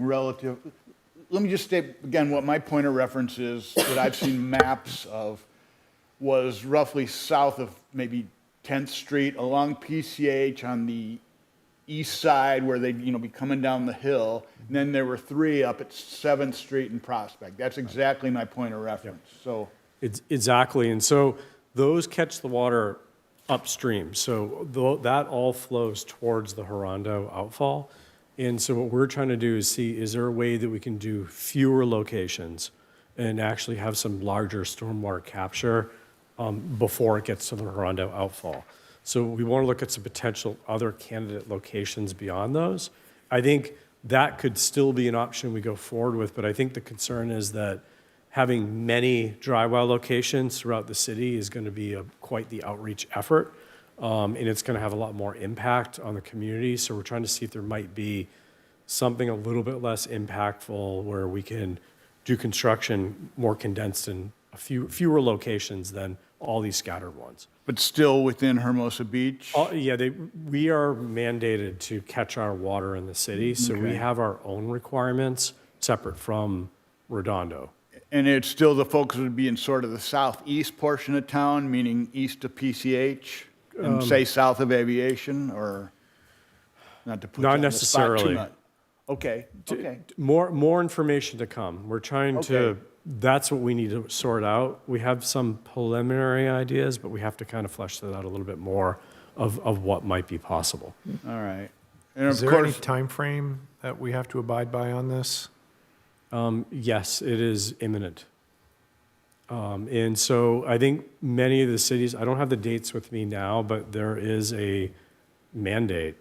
relative, let me just state again what my point of reference is that I've seen maps of was roughly south of maybe 10th Street along PCH on the east side where they'd be coming down the hill. And then there were 3 up at 7th Street and Prospect. That's exactly my point of reference. So Exactly, and so those catch the water upstream. So that all flows towards the Hermosa outfall. And so what we're trying to do is see, is there a way that we can do fewer locations and actually have some larger stormwater capture before it gets to the Hermosa outfall. So we want to look at some potential other candidate locations beyond those. I think that could still be an option we go forward with, but I think the concern is that having many dry well locations throughout the city is going to be quite the outreach effort, and it's going to have a lot more impact on the community. So we're trying to see if there might be something a little bit less impactful where we can do construction more condensed in fewer locations than all these scattered ones. but still within Hermosa Beach? Yeah, we are mandated to catch our water in the city, so we Okay. have our own requirements separate from Redondo. And it's still, the focus would be in sort of the southeast portion of town, meaning east of PCH, and say south of Aviation, or not to put you Not on the spot too necessarily. much? Okay, okay. More information to come. We're trying to, Okay. that's what we need to sort out. We have some preliminary ideas, but we have to kind of flesh that out a little bit more of what might be possible. All right. And Is of there any course, time frame that we have to abide by on this? Yes, it is imminent. And so I think many of the cities, I don't have the dates with me now, but there is a mandate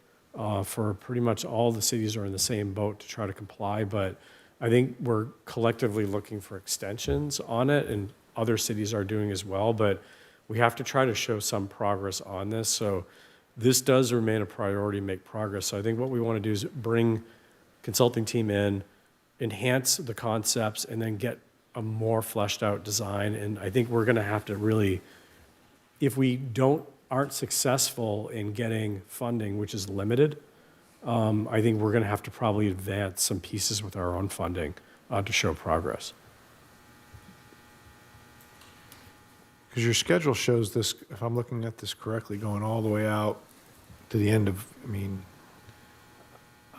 for pretty much all the cities are in the same boat to try to comply. But I think we're collectively looking for extensions on it, and other cities are doing as well. But we have to try to show some progress on this. So this does remain a priority, make progress. So I think what we want to do is bring consulting team in, enhance the concepts, and then get a more fleshed out design. And I think we're going to have to really, if we aren't successful in getting funding, which is limited, I think we're going to have to probably advance some pieces with our own funding to show progress. Because your schedule shows this, if I'm looking at this correctly, going all the way out to the end of, I mean,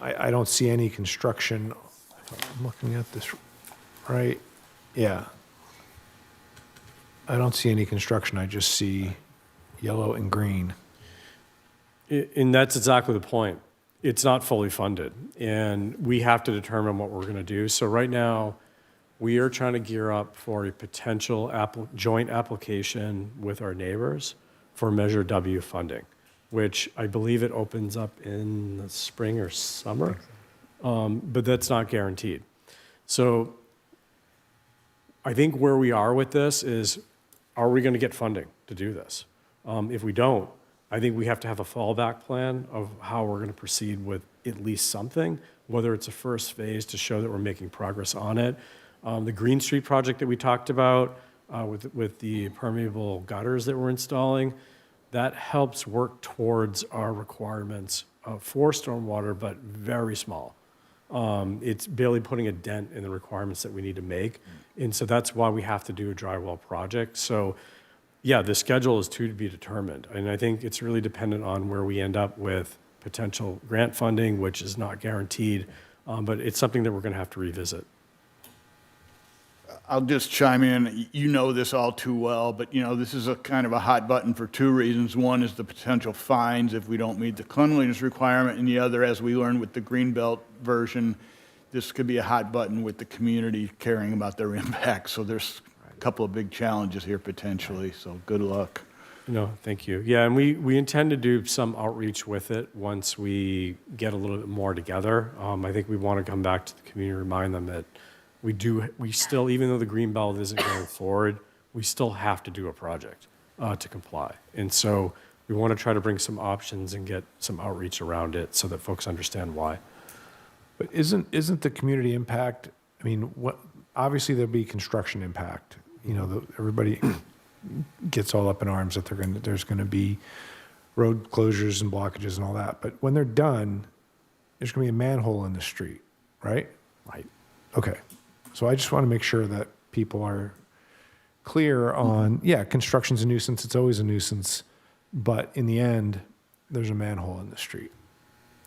I don't see any construction. I'm looking at this, right? Yeah. I don't see any construction. I just see yellow and green. And that's exactly the point. It's not fully funded, and we have to determine what we're going to do. So right now, we are trying to gear up for a potential joint application with our neighbors for Measure W funding, which I believe it opens up in the spring or summer, but that's not guaranteed. So I think where we are with this is, are we going to get funding to do this? If we don't, I think we have to have a fallback plan of how we're going to proceed with at least something, whether it's a first phase to show that we're making progress on it. The Green Street project that we talked about with the permeable gutters that we're installing, that helps work towards our requirements for stormwater, but very small. It's barely putting a dent in the requirements that we need to make. And so that's why we have to do a drywall project. So yeah, the schedule is to be determined. And I think it's really dependent on where we end up with potential grant funding, which is not guaranteed, but it's something that we're going to have to revisit. I'll just chime in. You know this all too well, but you know, this is a kind of a hot button for two reasons. One is the potential fines if we don't meet the cleanliness requirement, and the other, as we learned with the Greenbelt version, this could be a hot button with the community caring about their impact. So there's a couple of big challenges here potentially, so good luck. No, thank you. Yeah, and we intend to do some outreach with it once we get a little bit more together. I think we want to come back to the community, remind them that we still, even though the green belt isn't going forward, we still have to do a project to comply. And so we want to try to bring some options and get some outreach around it so that folks understand why. But isn't the community impact, I mean, what, obviously there'll be construction impact. You know, everybody gets all up in arms that there's going to be road closures and blockages and all that. But when they're done, there's going to be a manhole in the street, right? Right. Okay. So I just want to make sure that people are clear on, yeah, construction's a nuisance. It's always a nuisance. But in the end, there's a manhole in the street.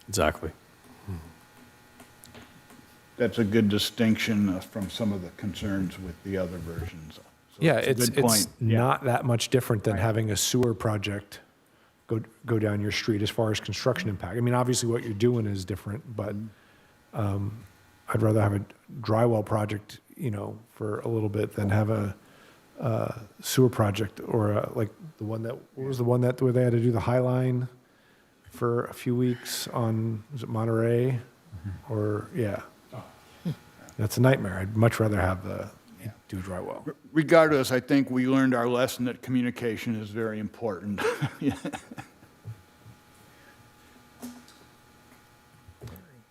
Exactly. That's a good distinction from some of the concerns with the other versions. So Yeah, a it's good point. Yeah. not that much different than having a sewer project go down your street as far as construction impact. I mean, obviously what you're doing is different, but I'd rather have a drywall project, you know, for a little bit than have a sewer project or like the one that, what was the one that where they had to do the High Line for a few weeks on, was it Monterey? Or, yeah. That's a nightmare. I'd much rather have do drywall. Regardless, I think we learned our lesson that communication is very important.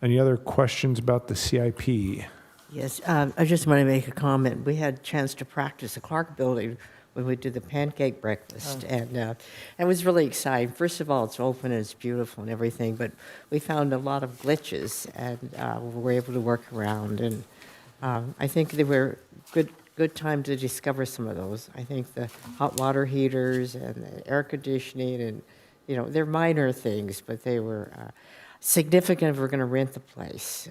Any other questions about the CIP? Yes, I just want to make a comment. We had a chance to practice the Clark Building when we did the pancake breakfast, and it was really exciting. First of all, it's open and it's beautiful and everything, but we found a lot of glitches, and we were able to work around. And I think they were good good time to discover some of those. I think the hot water heaters and the air conditioning and, they're minor things, but they were significant if we're going to rent the place,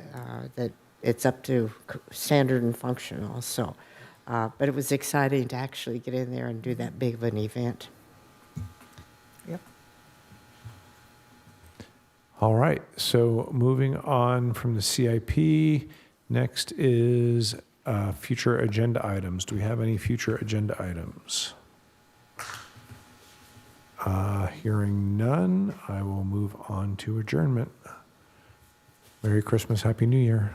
that it's up to standard and functional. So, but it was exciting to actually get in there and do that big of an event. Yep. All right, so moving on from the CIP, next is future agenda items. Do we have any future agenda items? Hearing none, I will move on to adjournment. Merry Christmas, Happy New Year.